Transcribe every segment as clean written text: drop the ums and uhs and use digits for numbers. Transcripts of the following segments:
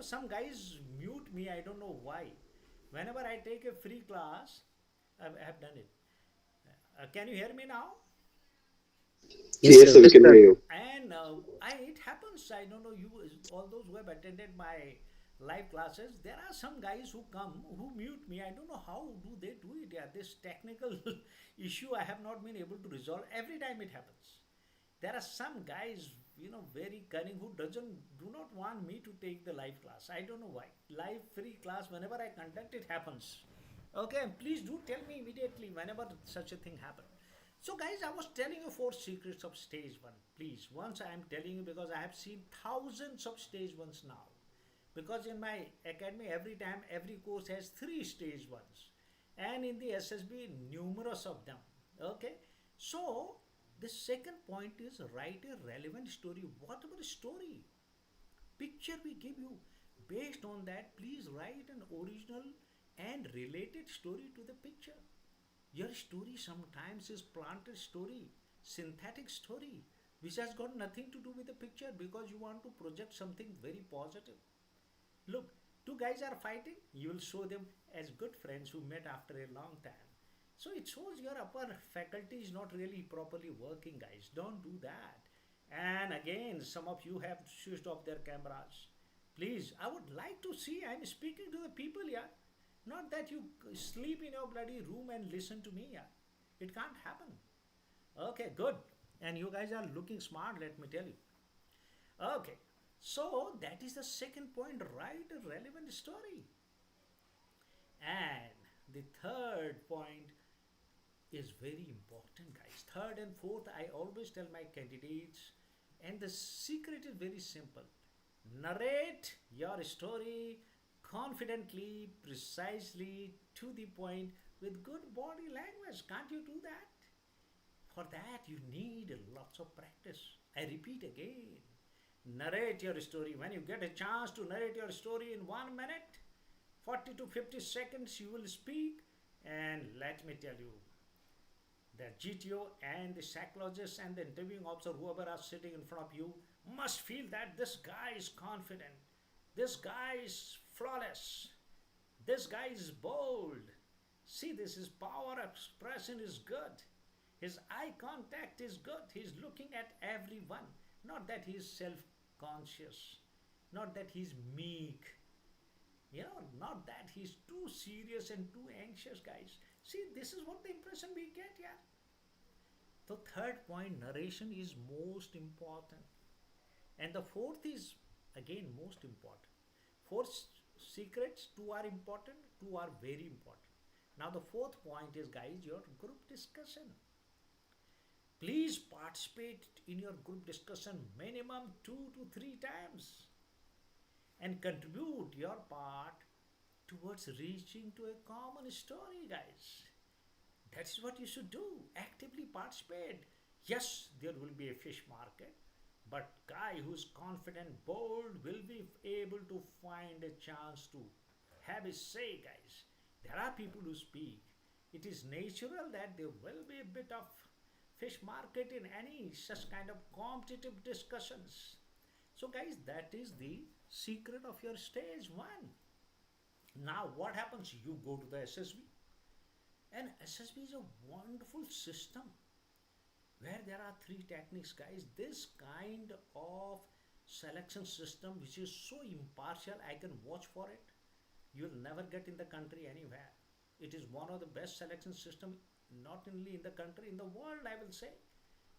some guys mute me. I don't know why. Whenever I take a free class, I have done it. Can you hear me now? Yes, Yes, sir, sir, we we can can hear hear you. you. And it happens. I don't know you, all those who have attended my live classes. There are some guys who come who mute me. I don't know how do they do it. Yeah, this technical issue I have not been able to resolve. Every time it happens. There are some guys, very cunning who do not want me to take the live class. I don't know why. Live free class whenever I conduct it happens. Okay, and please do tell me immediately whenever such a thing happens. So, guys, I was telling you four secrets of stage one. Please, once I am telling you because I have seen thousands of stage ones now. Because in my academy, every time, every course has three stage ones, and in the SSB, numerous of them. Okay, so the second point is write a relevant story, whatever story, picture we give you. Based on that, please write an original and related story to the picture. Your story sometimes is planted story, synthetic story, which has got nothing to do with the picture because you want to project something very positive. Look, two guys are fighting, you will show them as good friends who met after a long time. So it shows your upper faculty is not really properly working, guys. Don't do that. And again, some of you have switched off their cameras. Please, I would like to see. I'm speaking to the people here. Not that you sleep in your bloody room and listen to me here. It can't happen. Okay, good. And you guys are looking smart, let me tell you. Okay, so that is the second point. Write a relevant story. And the third point is very important, guys. Third and fourth, I always tell my candidates, and the secret is very simple. Narrate your story confidently, precisely, to the point, with good body language. Can't you do that? For that, you need lots of practice. I repeat again, narrate your story. When you get a chance to narrate your story in 1 minute, 40 to 50 seconds, you will speak. And let me tell you, the GTO and the psychologist and the interviewing officer, whoever are sitting in front of you, must feel that this guy is confident, this guy is flawless, this guy is bold. See, this is power expression is good. His eye contact is good. He's looking at everyone. Not that he's self conscious, not that he's meek, not that he's too serious and too anxious, guys. See, this is what the impression we get, yeah. The third point, narration is most important. And the fourth is again most important. Four secrets, two are important, two are very important. Now, the fourth point is, guys, your group discussion. Please participate in your group discussion minimum 2 to 3 times and contribute your part towards reaching to a common story, guys. That's what you should do. Actively participate. Yes, there will be a fish market, but guy who's confident, bold will be able to find a chance to have a say, guys. There are people who speak. It is natural that there will be a bit of fish market in any such kind of competitive discussions. So, guys, that is the secret of your stage one. Now, what happens? You go to the SSB, and SSB is a wonderful system where there are three techniques, guys. This kind of selection system, which is so impartial, I can watch for it. You'll never get in the country anywhere. It is one of the best selection system, not only in the country, in the world, I will say,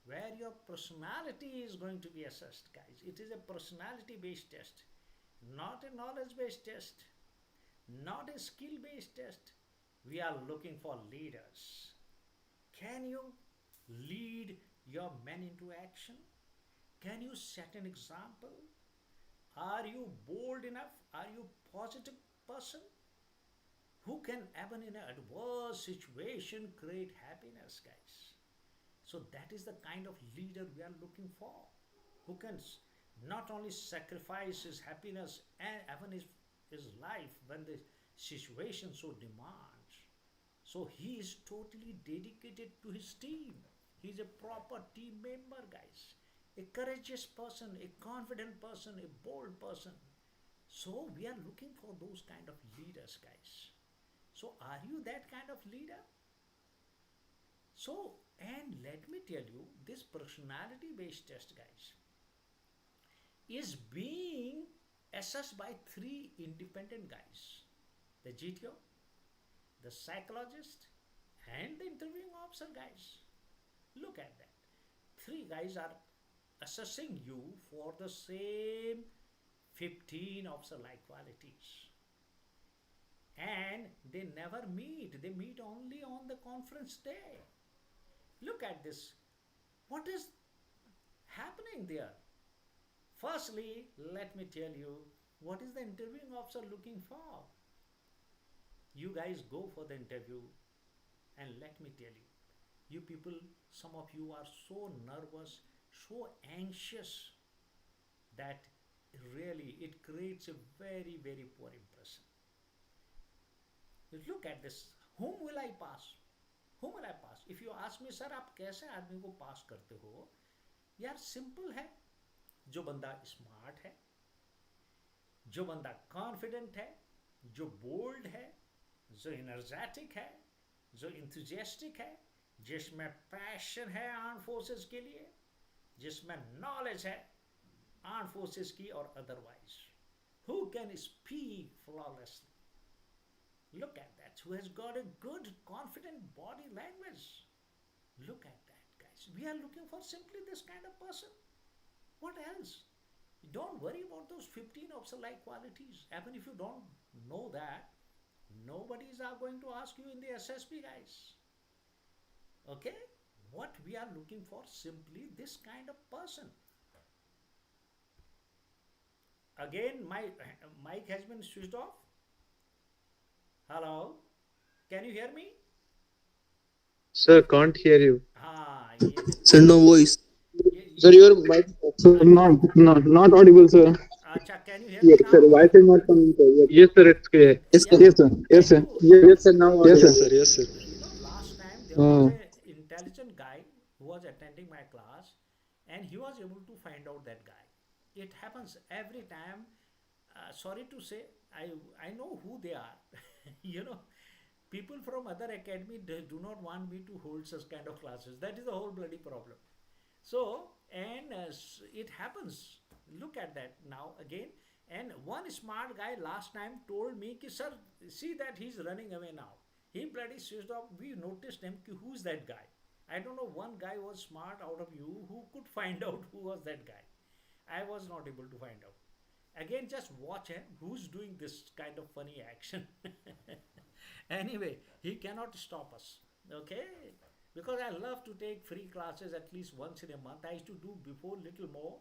where your personality is going to be assessed, guys. It is a personality based test, not a knowledge based test, not a skill based test. We are looking for leaders. Can you lead your men into action? Can you set an example? Are you bold enough? Are you positive person who can even in an adverse situation create happiness, guys? So that is the kind of leader we are looking for, who can not only sacrifice his happiness and even his life when the situation so demands. So he is totally dedicated to his team. He is a proper team member, guys. A courageous person, a confident person, a bold person. So we are looking for those kind of leaders, guys. So are you that kind of leader? So, and let me tell you, this personality based test, guys, is being assessed by three independent guys: the GTO, the psychologist, and the interviewing officer, guys. Look at that. Three guys are assessing you for the same 15 officer like qualities. And they never meet, they meet only on the conference day. Look at this. What is happening there? Firstly, let me tell you what is the interviewing officer looking for. You guys go for the interview, and let me tell you, you people, some of you are so nervous, so anxious that really it creates a very, very poor impression. Look at this. Whom will I pass? Whom will I pass? If you ask me, sir, आप कैसे आदमी को पास करते हो? यार simple है. जो बंदा स्मार्ट है, जो बंदा कॉन्फिडेंट है, जो बोल्ड है, जो एनर्जेटिक है, जो इंथुजियास्टिक है, जिसमें पैशन है आर्म फोर्सेस के लिए, जिसमें नॉलेज है आर्म फोर्सेस की और otherwise, who can speak flawlessly. Look at that. Who has got a good, confident body language. Look at that, guys. We are looking for simply this kind of person. What else? Don't worry about those 15 officer-like qualities. Even if you don't know that, nobody is going to ask you in the SSB, guys. Okay? What we are looking for, simply this kind of person. Again, my mic has been switched off. Hello? Can you hear me? Sir, can't hear you. हाँ Sir, no voice. Sir, your mic. Sir, not audible, sir. अच्छा, can you hear me Yes, sir. now? Voice is not coming, sir. Yes, sir, it's clear. Yes, Yeah. sir. Yes, sir. Yes, sir. Yes, sir, now Yes, audible. sir. Yes, sir. You know, last time there was an intelligent guy who was attending my class, and he was able to find out that guy. It happens every time. Sorry to say, I know who they are. You know, people from other academy do not want me to hold such kind of classes. That is the whole bloody problem. So, and it happens. Look at that now again. And one smart guy last time told me, ki, sir, see that he's running away now. He bloody switched off. We noticed him, ki, who's that guy? I don't know, one guy was smart out of you who could find out who was that guy. I was not able to find out. Again, just watch him, who's doing this kind of funny action. Anyway, he cannot stop us. Okay? Because I love to take free classes at least once in a month. I used to do before little more,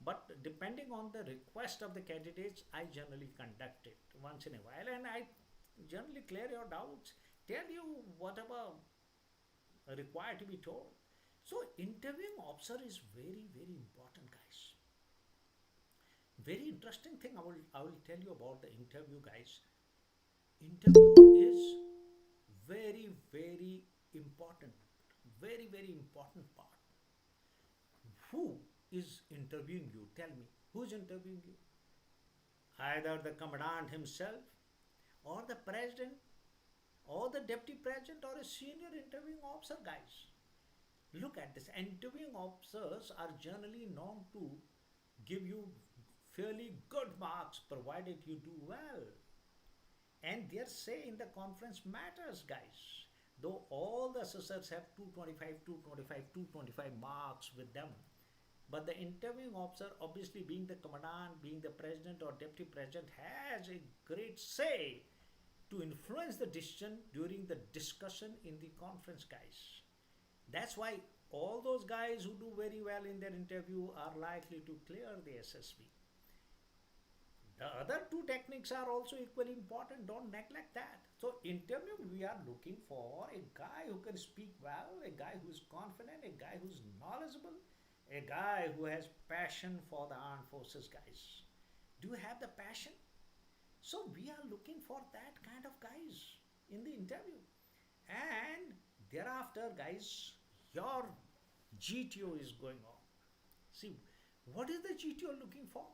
but depending on the request of the candidates, I generally conduct it once in a while, and I generally clear your doubts, tell you whatever required to be told. So interviewing officer is very, very important, guys. Very interesting thing I will tell you about the interview, guys. Interview is very, very important. Very, very important part. Who is interviewing you? Tell me. Who's interviewing you? Either the commandant himself, or the president, or the deputy president, or a senior interviewing officer, guys. Look at this. Interviewing officers are generally known to give you fairly good marks provided you do well. And their say in the conference matters, guys. Though all the assessors have 225, 225, 225 marks with them. But the interviewing officer, obviously being the commandant, being the president or deputy president, has a great say to influence the decision during the discussion in the conference, guys. That's why all those guys who do very well in their interview are likely to clear the SSB. The other two techniques are also equally important. Don't neglect that. So interview, we are looking for a guy who can speak well, a guy who is confident, a guy who is knowledgeable, a guy who has passion for the armed forces, guys. Do you have the passion? So we are looking for that kind of guys in the interview. And thereafter, guys, your GTO is going on. See, what is the GTO looking for?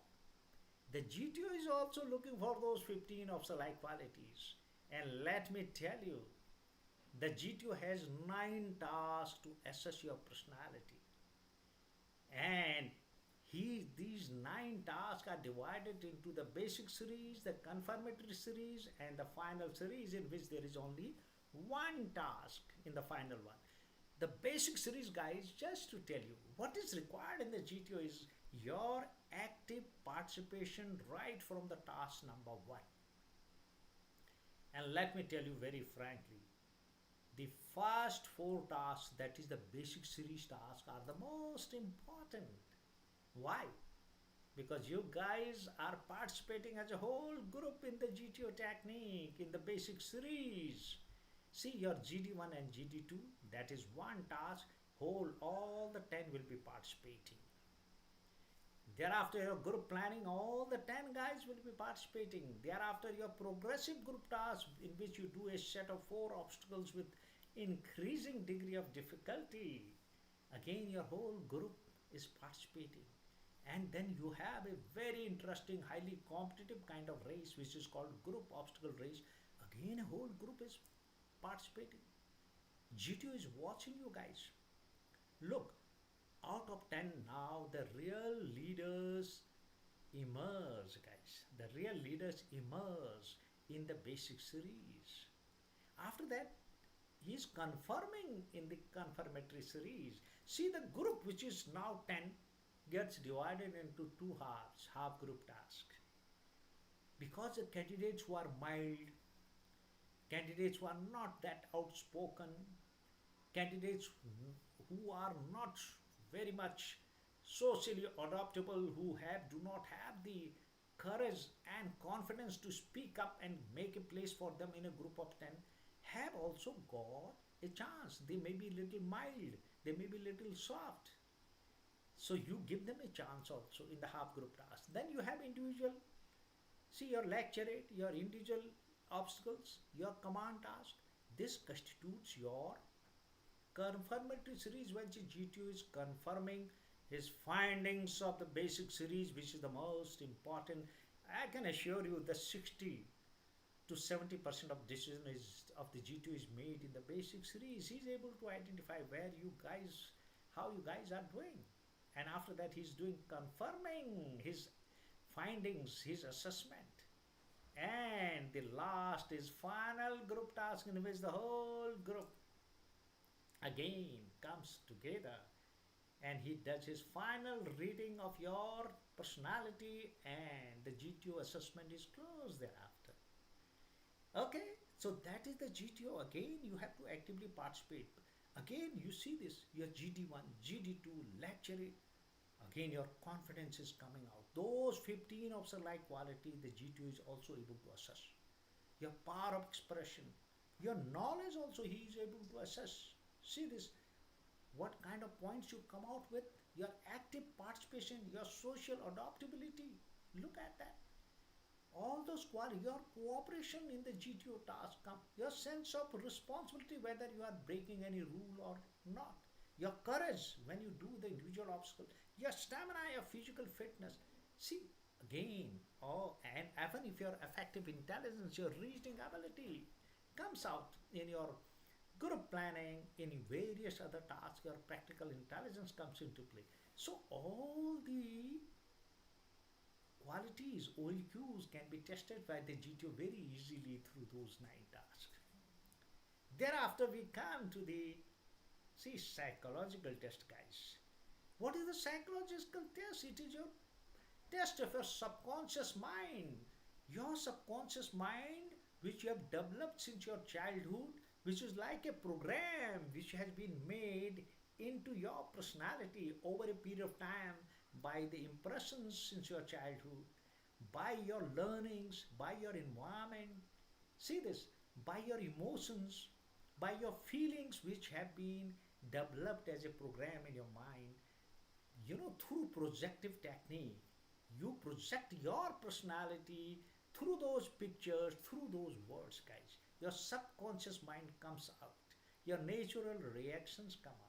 The GTO is also looking for those 15 of the like qualities. And let me tell you, the GTO has 9 tasks to assess your personality. And these 9 tasks are divided into the basic series, the confirmatory series, and the final series, in which there is only one task in the final one. The basic series, guys, just to tell you what is required in the GTO is your active participation right from the task number one. And let me tell you very frankly, the first 4 tasks, that is the basic series tasks, are the most important. Why? Because you guys are participating as a whole group in the GTO technique, in the basic series. See, your GD1 and GD2, that is one task, whole all the 10 will be participating. Thereafter, your group planning, all the 10 guys will be participating. Thereafter, your progressive group task, in which you do a set of 4 obstacles with increasing degree of difficulty. Again, your whole group is participating. And then you have a very interesting, highly competitive kind of race, which is called group obstacle race. Again, a whole group is participating. GTO is watching you guys. Look, out of 10 now, the real leaders emerge, guys. The real leaders emerge in the basic series. After that, he is confirming in the confirmatory series. See, the group which is now 10 gets divided into 2 halves, half group task. Because the candidates who are mild, candidates who are not that outspoken, candidates who are not very much socially adaptable, who do not have the courage and confidence to speak up and make a place for them in a group of 10, have also got a chance. They may be little mild, they may be little soft. So you give them a chance also in the half group task. Then you have individual, see, your lecturate, your individual obstacles, your command task. This constitutes your confirmatory series, when GTO is confirming his findings of the basic series, which is the most important. I can assure you the 60 to 70% of decision of the GTO is made in the basic series. He's able to identify where you guys, how you guys are doing. And after that, he's doing confirming his findings, his assessment. And the last is final group task, in which the whole group again comes together and he does his final reading of your personality, and the GTO assessment is closed thereafter. Okay, so that is the GTO. Again, you have to actively participate. Again, you see this, your GD1, GD2, lecture. Again, your confidence is coming out. Those 15 of the like quality, the GTO is also able to assess. Your power of expression, your knowledge also he is able to assess. See this, what kind of points you come out with, your active participation, your social adaptability. Look at that. All those qualities, your cooperation in the GTO task, your sense of responsibility, whether you are breaking any rule or not, your courage when you do the individual obstacle, your stamina, your physical fitness. See, again, and even if your effective intelligence, your reasoning ability comes out in your group planning, in various other tasks, your practical intelligence comes into play. So all the qualities, OEQs, can be tested by the GTO very easily through those 9 tasks. Thereafter, we come to the psychological test, guys. What is the psychological test? It is your test of your subconscious mind. Your subconscious mind, which you have developed since your childhood, which is like a program which has been made into your personality over a period of time by the impressions since your childhood, by your learnings, by your environment. See this, by your emotions, by your feelings, which have been developed as a program in your mind. Through projective technique, you project your personality through those pictures, through those words, guys. Your subconscious mind comes out, your natural reactions come out.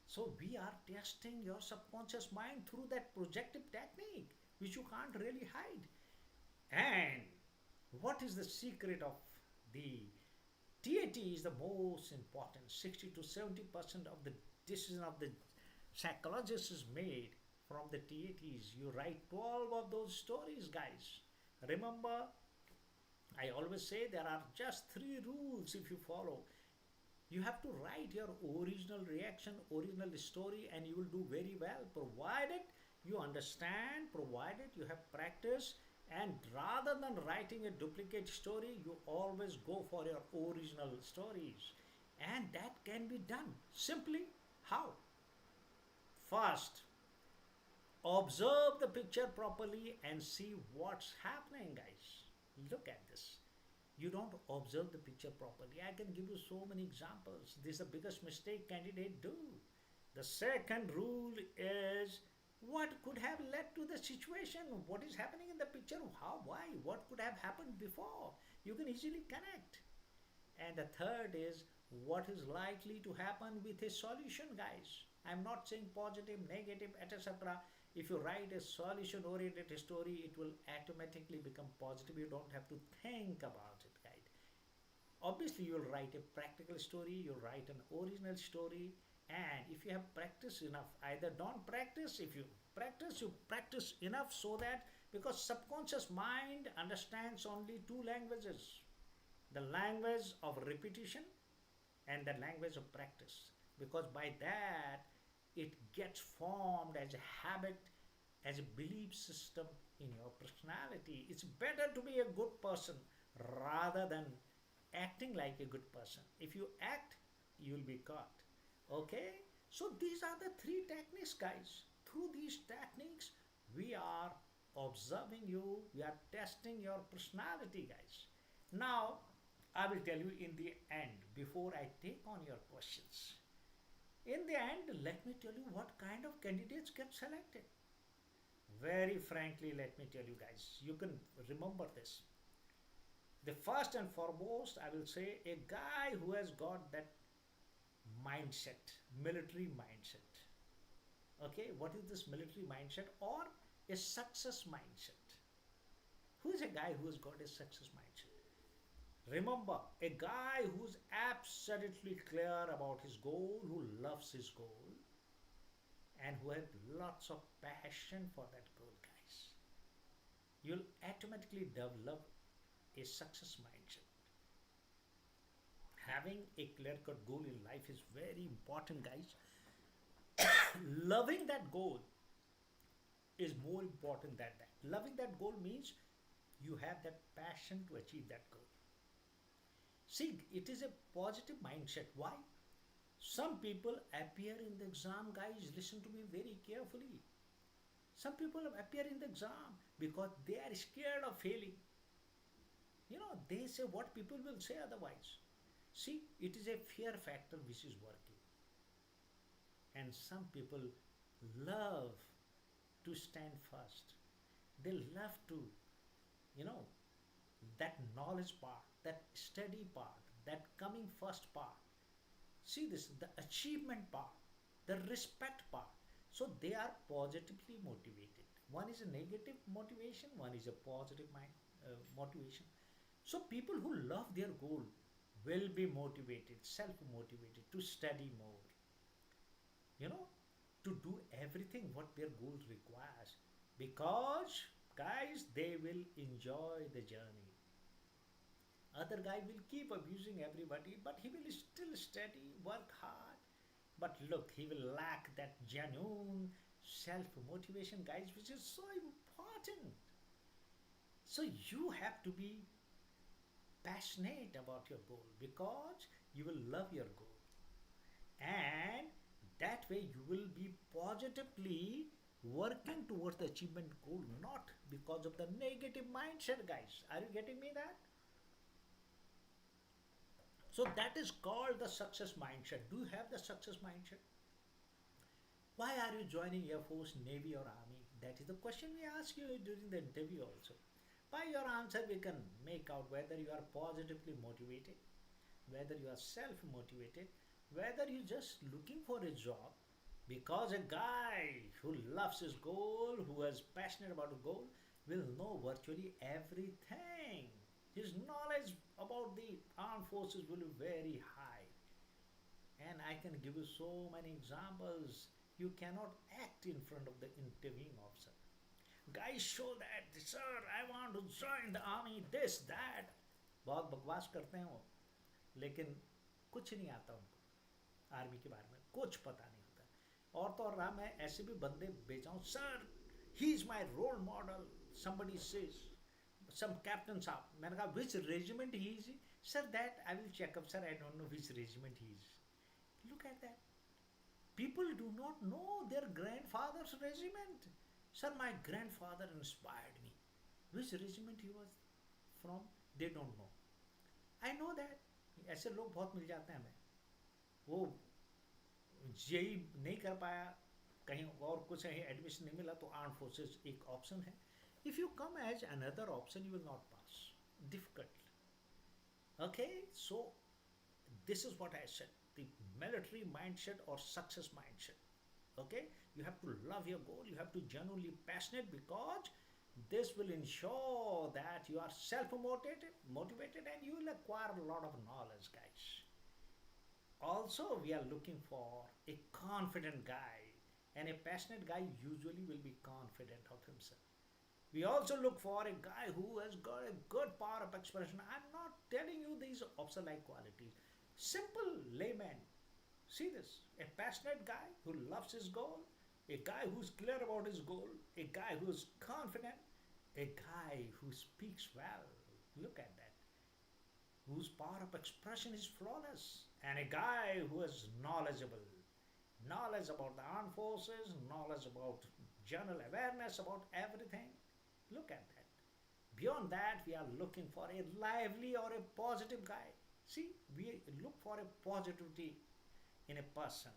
So we are testing your subconscious mind through that projective technique. which you can't really hide. And what is the secret of the TAT is the most important. 60 to 70% of the decision of the psychologist is made from the TATs. You write 12 of those stories, guys. Remember, I always say there are just three rules if you follow. You have to write your original reaction, original story, and you will do very well, provided you understand, provided you have practice. And rather than writing a duplicate story, you always go for your original stories. And that can be done simply. How? First, observe the picture properly and see what's happening, guys. Look at this. You don't observe the picture properly. I can give you so many examples. This is the biggest mistake candidate do. The second rule is what could have led to the situation, what is happening in the picture, how, why, what could have happened before. You can easily connect. And the third is what is likely to happen with a solution, guys. I'm not saying positive, negative, etc. If you write a solution oriented story, it will automatically become positive. You don't have to think about it, guys. Obviously, you'll write a practical story, you'll write an original story, and if you have practiced enough, either don't practice. If you practice enough so that, because subconscious mind understands only two languages, the language of repetition and the language of practice, because by that it gets formed as a habit, as a belief system in your personality. It's better to be a good person rather than acting like a good person. If you act, you'll be caught. Okay, so these are the three techniques, guys. Through these techniques, we are observing you, we are testing your personality, guys. Now, I will tell you in the end, before I take on your questions. In the end, let me tell you what kind of candidates get selected. Very frankly, let me tell you, guys, you can remember this. The first and foremost, I will say, a guy who has got that mindset, military mindset. Okay, what is this military mindset or a success mindset? Who is a guy who has got a success mindset? Remember, a guy who's absolutely clear about his goal, who loves his goal, and who has lots of passion for that goal, guys. You'll automatically develop a success mindset. Having a clear cut goal in life is very important, guys. Loving that goal is more important than that. Loving that goal means you have that passion to achieve that goal. See, it is a positive mindset. Why? Some people appear in the exam, guys. Listen to me very carefully. Some people appear in the exam because they are scared of failing. They say what people will say otherwise. See, it is a fear factor which is working. And some people love to stand first. They love to, you know, that knowledge part, that study part, that coming first part. See this, the achievement part, the respect part. So they are positively motivated. One is a negative motivation, one is a positive motivation. So people who love their goal will be motivated, self-motivated to study more, to do everything what their goal requires, because guys, they will enjoy the journey. Other guy will keep abusing everybody, but he will still study, work hard. But look, he will lack that genuine self-motivation, guys, which is so important. So you have to be passionate about your goal, because you will love your goal, and that way you will be positively working towards the achievement goal, not because of the negative mindset, guys. Are you getting me that? So that is called the success mindset. Do you have the success mindset? Why are you joining Air Force, Navy or Army? That is the question we ask you during the interview also. By your answer, we can make out whether you are positively motivated, whether you are self-motivated, whether you're just looking for a job, Because a guy who loves his goal, who is passionate about a goal, will know virtually everything. His knowledge about the armed forces will be very high. And I can give you so many examples. You cannot act in front of the interviewing officer. Guys show that, sir, I want to join the army, this, that. बहुत बकवास करते हैं वो, लेकिन कुछ नहीं आता उनको आर्मी के बारे में, कुछ पता नहीं होता। और तो और रहा, मैं ऐसे भी बंदे बेचा हूँ, sir he is my role model, somebody says, some captain साहब, मैंने कहा which regiment he is, sir that I will check up, sir I don't know which regiment he is. Look at that. People do not know their grandfather's regiment. Sir, my grandfather inspired me. Which regiment he was from, they don't know. I know that. ऐसे लोग बहुत मिल जाते हैं हमें, वो JEE नहीं कर पाया, कहीं और कुछ कहीं एडमिशन नहीं मिला, तो आर्म फोर्सेस एक ऑप्शन है. If you come as another option you will not pass, difficult. Okay, so this is what I said, the military mindset or success mindset. Okay, you have to love your goal, you have to genuinely passionate, because this will ensure that you are self-motivated and you will acquire a lot of knowledge, guys. Also, we are looking for a confident guy, and a passionate guy usually will be confident of himself. We also look for a guy who has got a good power of expression. I'm not telling you these officer-like qualities. Simple layman. See this. A passionate guy who loves his goal, a guy who's clear about his goal, a guy who's confident, a guy who speaks well. Look at that. Whose power of expression is flawless, and a guy who is knowledgeable. Knowledge about the armed forces, knowledge about general awareness about everything. Look at that. Beyond that, we are looking for a lively or a positive guy. See, we look for a positivity in a person.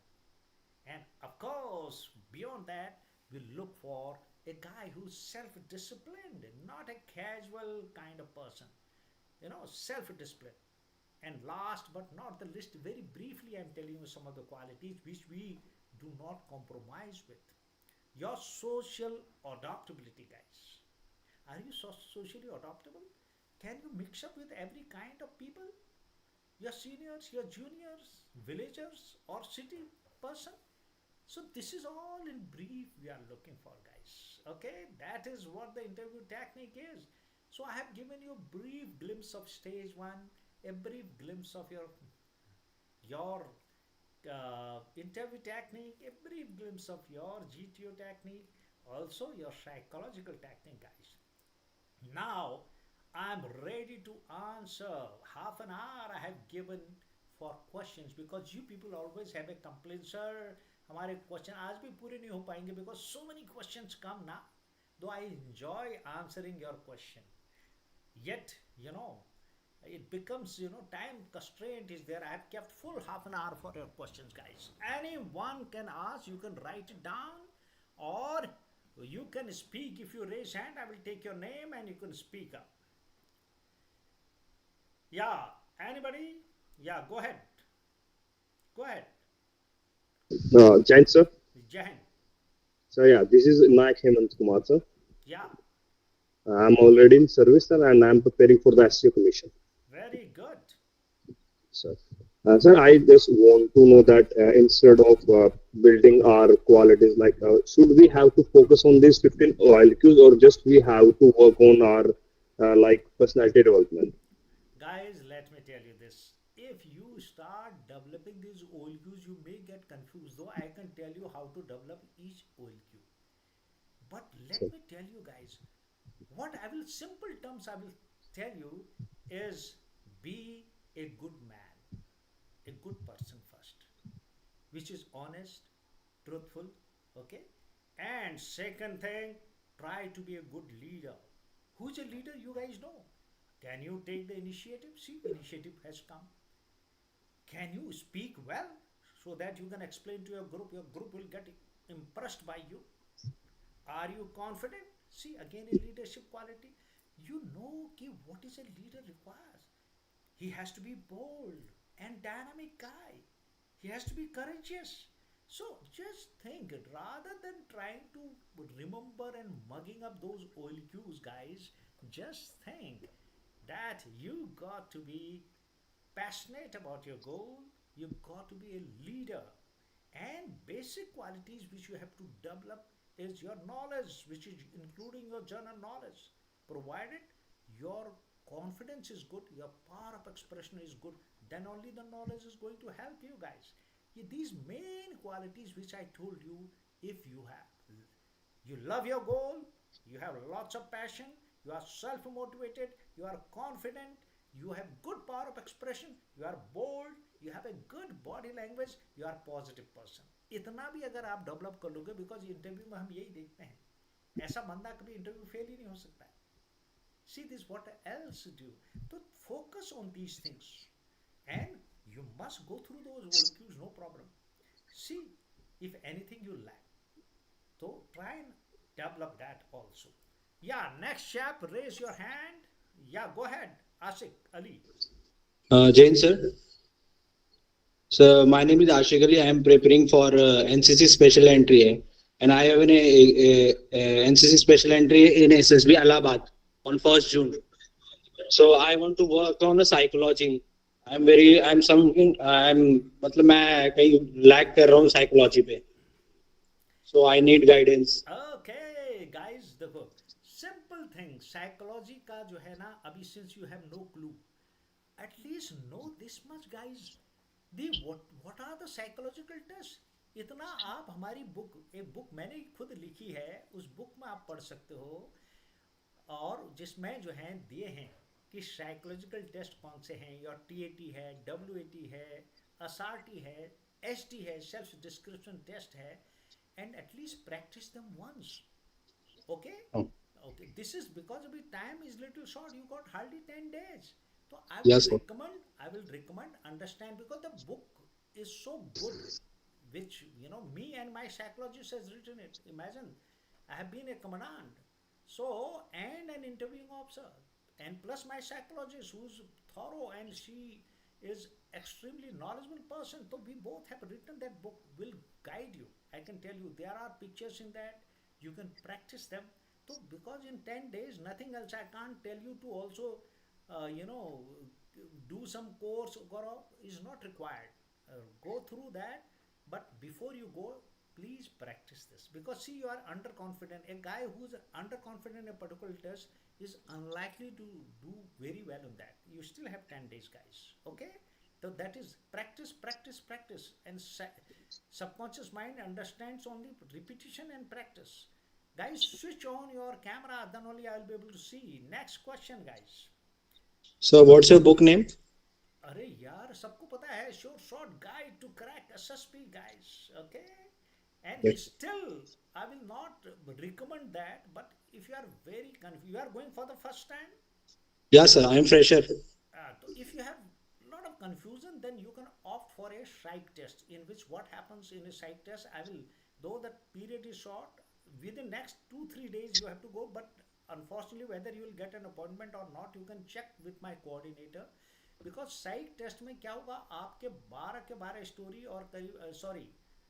And of course, beyond that, we look for a guy who's self-disciplined, not a casual kind of person. Self-discipline. And last but not the least, very briefly, I'm telling you some of the qualities which we do not compromise with. Your social adaptability, guys. Are you socially adaptable? Can you mix up with every kind of people? Your seniors, your juniors, villagers, or city person? So this is all in brief we are looking for, guys. Okay, that is what the interview technique is. So I have given you a brief glimpse of stage 1, a brief glimpse of your interview technique, a brief glimpse of your GTO technique, also your psychological technique, guys. Now I'm ready to answer. Half an hour I have given for questions, because you people always have a complaint, sir हमारे question आज भी पूरे नहीं हो पाएंगे, because so many questions come now. Though I enjoy answering your question, yet it becomes, time constraint is there. I have kept full half an hour for your questions, guys. Anyone can ask, you can write it down, or you can speak. If you raise hand, I will take your name and you can speak up. Yeah, anybody? Yeah, go ahead. Go ahead. Jain sir. Jahan. So yeah, this is Nayak Hemant Kumar sir. Yeah. I'm already in service sir, and I'm preparing for the SCO commission. Very good. Sir, sir, I just want to know that instead of building our qualities, like should we have to focus on these 15 OLQs, or just we have to work on our like personality development? Guys, let me tell you this. If you start developing these OLQs, you may get confused. Though I can tell you how to develop each OLQ. But let me tell you, guys, what I will, simple terms I will tell you is, be a good man, a good person first, which is honest, truthful, okay? And second thing, try to be a good leader. Who's a leader, you guys know? Can you take the initiative? See, initiative has come. Can you speak well so that you can explain to your group will get impressed by you? Are you confident? See, again, a leadership quality. You know what is a leader requires. He has to be bold and dynamic guy. He has to be courageous. So just think it rather than trying to remember and mugging up those OLQs, guys. Just think that you got to be passionate about your goal, you got to be a leader, and basic qualities which you have to develop is your knowledge, which is including your general knowledge, provided your confidence is good, your power of expression is good, then only the knowledge is going to help you, guys. These main qualities which I told you, if you have, you love your goal, you have lots of passion, you are self motivated, you are confident, you have good power of expression, you are bold, you have a good body language, you are positive person. इतना भी अगर आप develop कर लोगे, because interview में हम यही देखते हैं, ऐसा बंदा कभी इंटरव्यू फेल ही नहीं हो सकता है. See this, what else do? So focus on these things, and you must go through those OQs, no problem. See if anything you lack, so try and develop that also. Yeah, next chap, raise your hand. Yeah, go ahead, Ashik Ali. Jain sir. So my name is Ashik Ali. I am preparing for NCC Special Entry, and I have a NCC Special Entry in SSB Allahabad on 1st June. So I want to work on the psychology. मतलब मैं कहीं lag कर रहा हूँ psychology पे. So I need guidance. Okay, guys, देखो simple thing, psychology का जो है ना, अभी since you have no clue, at least know this much, guys. What are the psychological tests? इतना आप हमारी बुक, एक बुक मैंने खुद लिखी है, उस बुक में आप पढ़ सकते हो, और जिसमें जो हैं दिए हैं कि साइकोलॉजिकल टेस्ट कौन से हैं. योर TAT है, WAT है, SRT है, ST है, सेल्फ डिस्क्रिप्शन टेस्ट है, and at least practice them once. Okay? Oh. Okay. This is because of the time is little short. You got hardly 10 days. So Yes, sir. I will recommend understand, because the book is so good, which me and my psychologist has written it. Imagine, I have been a commandant, so, and an interviewing officer, and plus my psychologist who's thorough, and she is extremely knowledgeable person. So we both have written that book, will guide you. I can tell you there are pictures in that, you can practice them. So because in 10 days nothing else, I can't tell you to also do some course is not required. Go through that, but before you go, please practice this, because see, you are underconfident. A guy who's underconfident in a particular test is unlikely to do very well in that. You still have 10 days, guys. Okay, so that is practice, practice, practice, and subconscious mind understands only repetition and practice. Guys, switch on your camera, then only I will be able to see. Next question, guys. So what's your book name? अरे यार, सबको पता है, short guide to crack SSB, guys. Okay, and Yes. still I will not recommend that, but if you are very confused, you are going for the first time, Yes, sir. I am fresher. so if you have a lot of confusion, then you can opt for a psych test, in which what happens in a psych test, I will, though the period is short, within next 2-3 days you have to go, but unfortunately whether you will get an appointment or not, you can check with my coordinator, because psych test में क्या होगा, आपके 12 के 12 story और करीब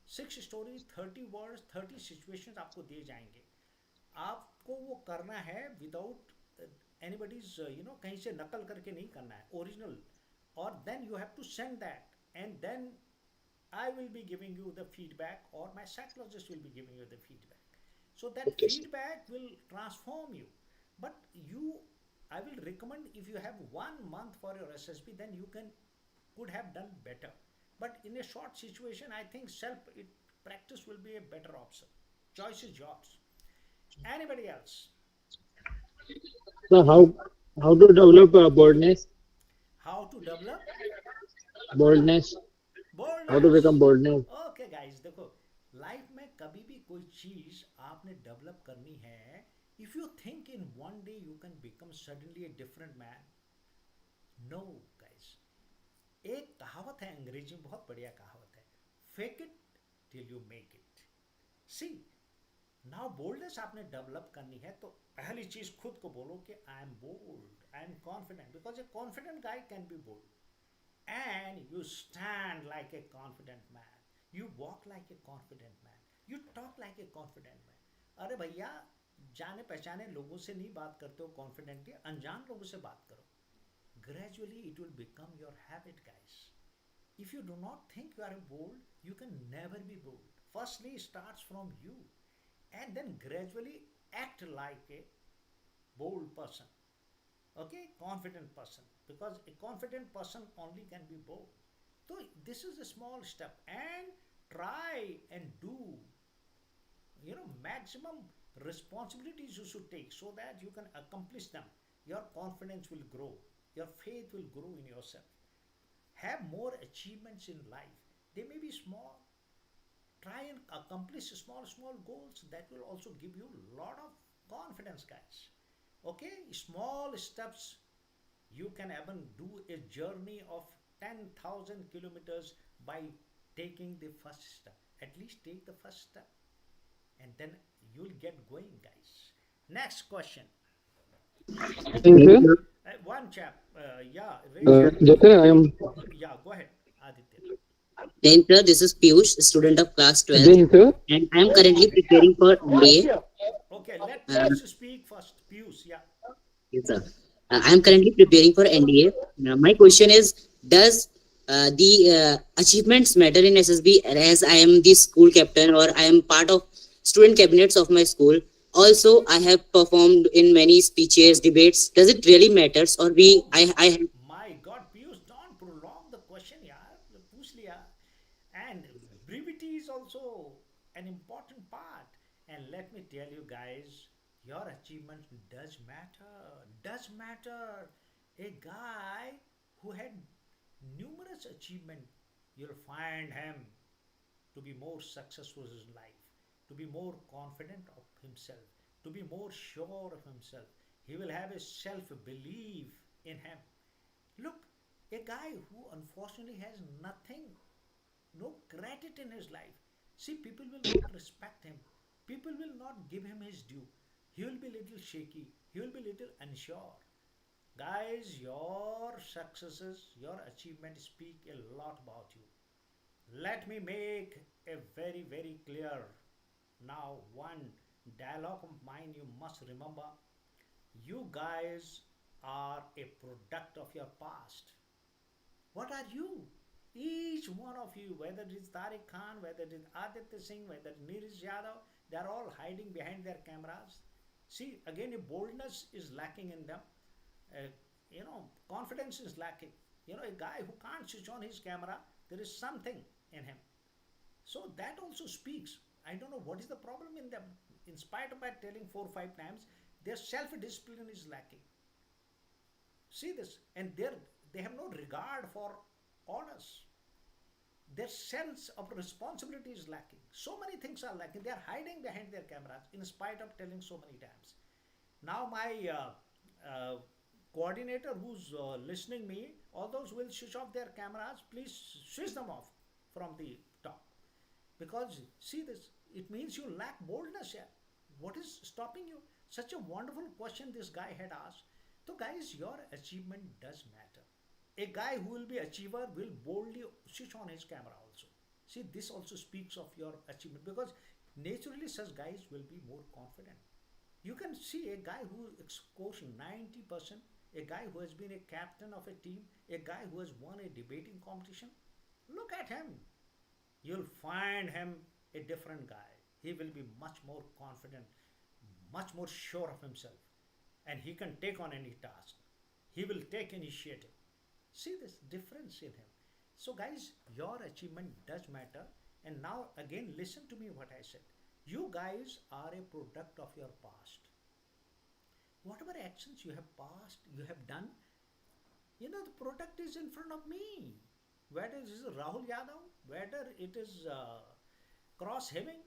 6 story, 30 words, 30 situations आपको दिए जाएंगे. आपको वो करना है विदाउट एनीबडीज कहीं से नकल करके नहीं करना है, ओरिजिनल, और then you have to send that, and then I will be giving you the feedback, और my psychologist will be giving you the feedback. So that Okay. feedback will transform you. But I will recommend, if you have 1 month for your SSB, then you could have done better. But in a short situation, I think practice will be a better option. Choice is yours. Anybody else? So how to develop boldness? How to develop Boldness. boldness? How to become boldness? Okay, guys, देखो, life में कभी भी कोई चीज आपने develop करनी है, if you think in one day you can become suddenly a different man, no, guys. एक कहावत है अंग्रेजी में, बहुत बढ़िया कहावत है, fake it till you make it. See, now boldness आपने डेवलप करनी है, तो पहली चीज खुद को बोलो कि I am bold, I am confident, because a confident guy can be bold, and you stand like a confident man. You walk like a confident man. You talk like a confident man. अरे भैया, जाने पहचाने लोगों से नहीं बात करते हो कॉन्फिडेंटली, अनजान लोगों से बात करो. Gradually it will become your habit, guys. If you do not think you are bold, you can never be bold. Firstly, it starts from you, and then gradually act like a bold person. Okay, confident person, because a confident person only can be bold. So this is a small step, and try and do, maximum responsibilities you should take so that you can accomplish them. Your confidence will grow, your faith will grow in yourself. Have more achievements in life. They may be small. Try and accomplish small goals. That will also give you a lot of confidence, guys. Okay, small steps. You can even do a journey of 10,000 kilometers by taking the first step. At least take the first step, and then you'll get going, guys. Next question. Thank you. One chap. Yeah, raise your Jatin, I am. Yeah, go ahead, Aditya. Then, sir, this is Piyush, student of class 12th, Jai Hind, sir. and I am currently preparing for NDA. Okay, let Uh, Piyush speak first. Piyush, yeah. yes, sir. I am currently preparing for NDA. Now, my question is, does the achievements matter in SSB, as I am the school captain or I am part of student cabinets of my school? Also, I have performed in many speeches, debates. Does it really matters, or I have My God, Piyush, don't prolong the question, yaar. Puछ liya. And brevity is also an important part. And let me tell you guys, your achievement does matter. Does matter. A guy who had numerous achievements, you'll find him to be more successful in his life, to be more confident of himself, to be more sure of himself. He will have a self belief in him. Look, a guy who unfortunately has nothing, no credit in his life. See, people will not respect him. People will not give him his due. He will be little shaky. He will be little unsure. Guys, your successes, your achievements speak a lot about you. Let me make a very clear now one dialogue of mine you must remember. You guys are a product of your past. What are you? Each one of you, whether it is Tariq Khan, whether it is Aditya Singh, whether it is Neeraj Yadav, they are all hiding behind their cameras. See, again, a boldness is lacking in them. Uh, Confidence is lacking. A guy who can't switch on his camera, there is something in him. So that also speaks. I don't know what is the problem in them. In spite of my telling 4 or 5 times, their self-discipline is lacking. See this, and they have no regard for orders. Their sense of responsibility is lacking. So many things are lacking. They are hiding behind their cameras in spite of telling so many times. Now my coordinator who's listening me, all those will switch off their cameras. Please switch them off from the top. Because see this, it means you lack boldness here. What is stopping you? Such a wonderful question this guy had asked. So guys, your achievement does matter. A guy who will be achiever will boldly switch on his camera also. See, this also speaks of your achievement, because naturally such guys will be more confident. You can see a guy who scores 90%, a guy who has been a captain of a team, a guy who has won a debating competition. Look at him. You'll find him a different guy. He will be much more confident, much more sure of himself, and he can take on any task. He will take initiative. See this difference in him. So guys, your achievement does matter. And now again, listen to me what I said. You guys are a product of your past. Whatever actions you have passed, you have done, the product is in front of me. Whether it is Rahul Yadav, whether it is Cross Hemming,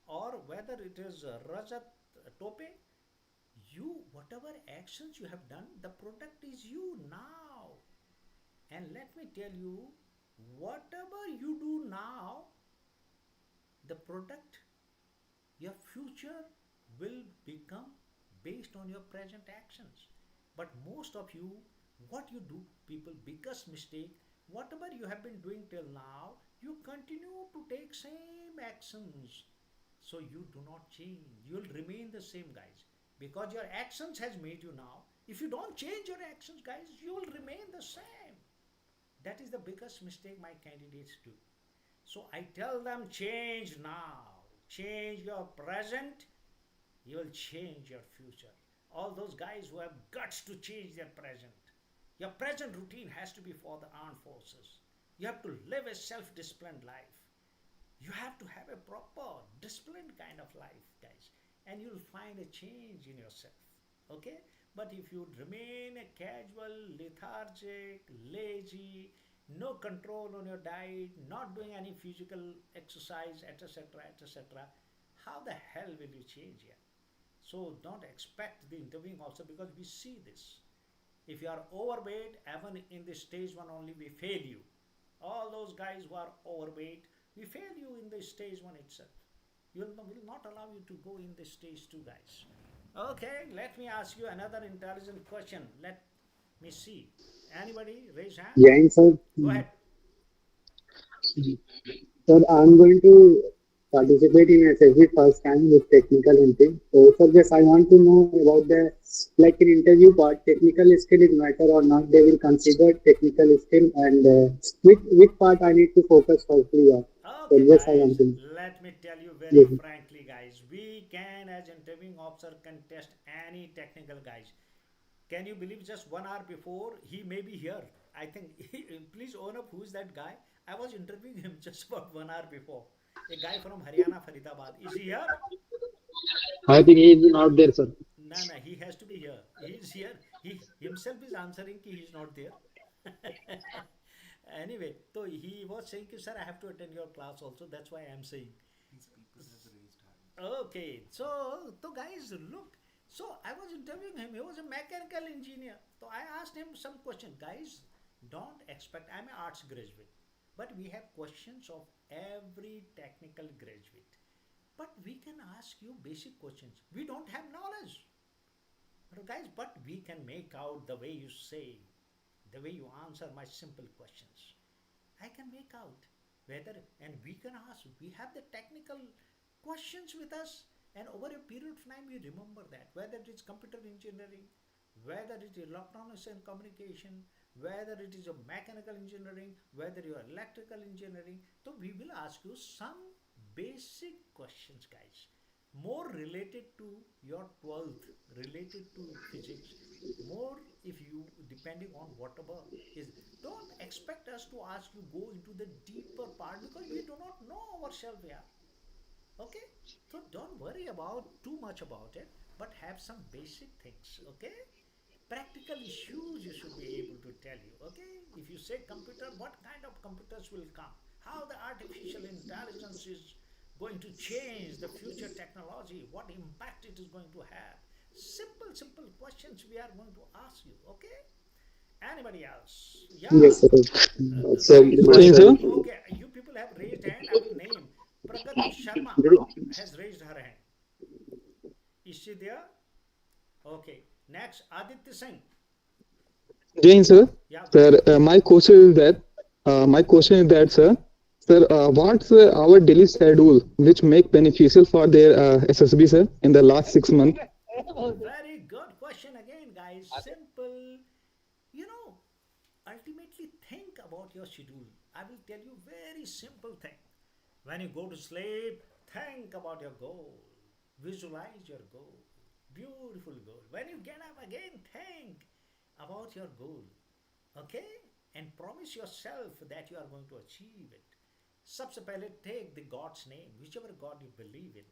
or whether it is Rajat Tope, whatever actions you have done, the product is you now. And let me tell you, whatever you do now, the product, your future will become based on your present actions. But most of you, what you do, people, biggest mistake, whatever you have been doing till now, you continue to take same actions. So you do not change. You'll remain the same, guys. Because your actions has made you now. If you don't change your actions, guys, you will remain the same. That is the biggest mistake my candidates do. So I tell them, change now. Change your present, you will change your future. All those guys who have guts to change their present. Your present routine has to be for the armed forces. You have to live a self-disciplined life. You have to have a proper, disciplined kind of life, guys. And you'll find a change in yourself. Okay? But if you remain a casual, lethargic, lazy, no control on your diet, not doing any physical exercise, etc., etc., how the hell will you change here? So don't expect the interviewing also, because we see this. If you are overweight, even in the stage 1 only, we fail you. All those guys who are overweight, we fail you in the stage 1 itself. Will not allow you to go in the stage 2, guys. Okay, let me ask you another intelligent question. Let me see. Anybody raise hand? Jai sir. Go ahead. Sir, I'm going to participate in SSB first time with technical intake. So, sir, just I want to know about the, like in interview part, technical skill is matter or not. They will consider technical skill, and which part I need to focus firstly on. So, Okay, yes, I guys, want to. let me tell you very Yes. frankly, guys. We can, as interviewing officer, contest any technical guys. Can you believe just 1 hour before he may be here? I think, please own up who's that guy. I was interviewing him just about 1 hour before. A guy from Haryana, Faridabad. Is he here? I think he is not there, sir. No, he has to be here. He is here. He himself is answering that he is not there. Anyway, so he was saying, sir, I have to attend your class also. That's why I am saying. Okay, so guys, look. So I was interviewing him. He was a mechanical engineer. So I asked him some questions. Guys, don't expect. I'm an arts graduate, but we have questions of every technical graduate. But we can ask you basic questions. We don't have knowledge, guys. But we can make out the way you say, the way you answer my simple questions. I can make out whether, and we can ask. We have the technical questions with us. And over a period of time, you remember that, whether it is computer engineering, whether it is electronics and communication, whether it is a mechanical engineering, whether you are electrical engineering. So we will ask you some basic questions, guys, more related to your 12th, related to physics, more if you, depending on whatever is. Don't expect us to ask you go into the deeper part, because we do not know ourselves here. Okay, so don't worry about too much about it, but have some basic things. Okay, practical issues you should be able to tell you. Okay, if you say computer, what kind of computers will come, how the artificial intelligence is going to change the future technology, what impact it is going to have. Simple questions we are going to ask you. Okay, anybody else? Yeah. Yes, sir. So, Guys, sir. okay, you people have raised hand. I will name. Pragati Sharma has raised her hand. Is she there? Okay. Next, Aditya Singh. Jain sir, Yeah. sir, my question is that, sir, what's our daily schedule which make beneficial for their SSB, sir, in the last 6 months? Very good question again, guys. Simple. Ultimately think about your schedule. I will tell you very simple thing. When you go to sleep, think about your goal. Visualize your goal. Beautiful goal. When you get up again, think about your goal. Okay? And promise yourself that you are going to achieve it. सबसे पहले take the God's name, whichever God you believe in,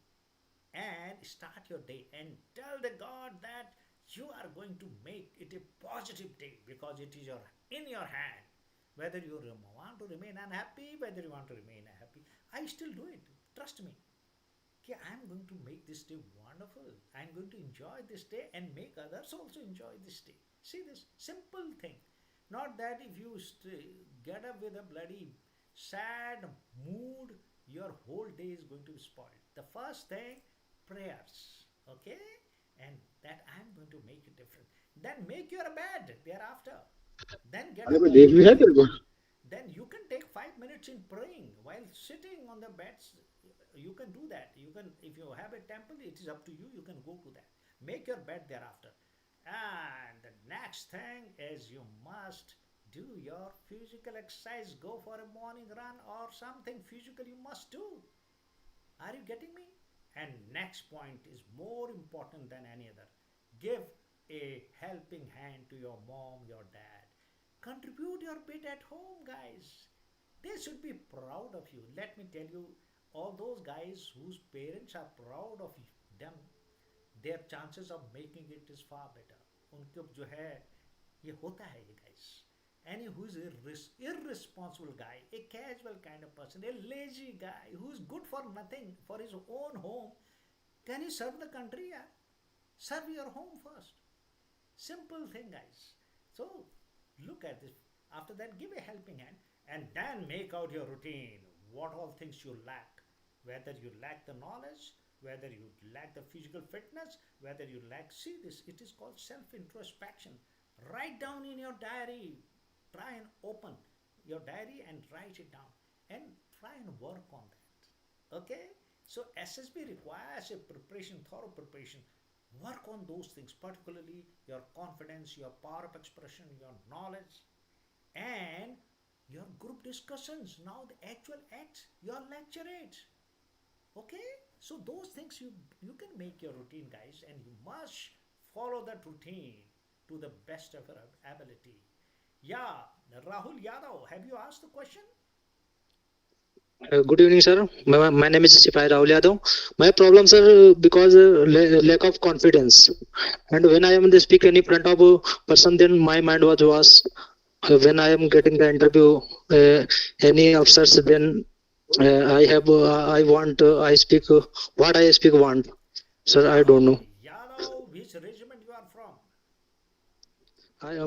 and start your day and tell the God that you are going to make it a positive day, because it is in your hand. Whether you want to remain unhappy, whether you want to remain happy, I still do it. Trust me. Okay, I'm going to make this day wonderful. I'm going to enjoy this day and make others also enjoy this day. See this simple thing. Not that if you get up with a bloody sad mood, your whole day is going to be spoiled. The first thing, prayers. Okay? And that I'm going to make it different. Then make your bed thereafter. Then get up. Then minutes in praying while sitting on the beds. You can do that. You can, if you have a temple, it is up to you. You can go to that. Make your bed thereafter. And the next thing is you must do your physical exercise. Go for a morning run or something physical you must do. Are you getting me? And next point is more important than any other. Give a helping hand to your mom, your dad. Contribute your bit at home, guys. They should be proud of you. Let me tell you, all those guys whose parents are proud of them, their chances of making it is far better. उनके जो है ये होता है ये guys. Any who's irresponsible guy, a casual kind of person, a lazy guy who's good for nothing for his own home, can you serve the country? Yeah? Serve your home first. Simple thing, guys. So look at this. After that, give a helping hand and then make out your routine. What all things you lack. Whether you lack the knowledge, whether you lack the physical fitness, whether you lack, see this, it is called self-introspection. Write down in your diary. Try and open your diary and write it down and try and work on that. Okay? So SSB requires a preparation, thorough preparation. Work on those things, particularly your confidence, your power of expression, your knowledge, and your group discussions. Now the actual acts, your lecturates. Okay? So those things you can make your routine, guys, and you must follow that routine to the best of your ability. Yeah, Rahul Yadav, have you asked the question? Good evening, sir. My name is Sipai Rahul Yadav. My problem, sir, because lack of confidence. And when I am speak in front of a person, then my mind was when I am getting the interview, any officers, then I want I speak what I speak want. Sir, I don't know. Yadav, which regiment you are from?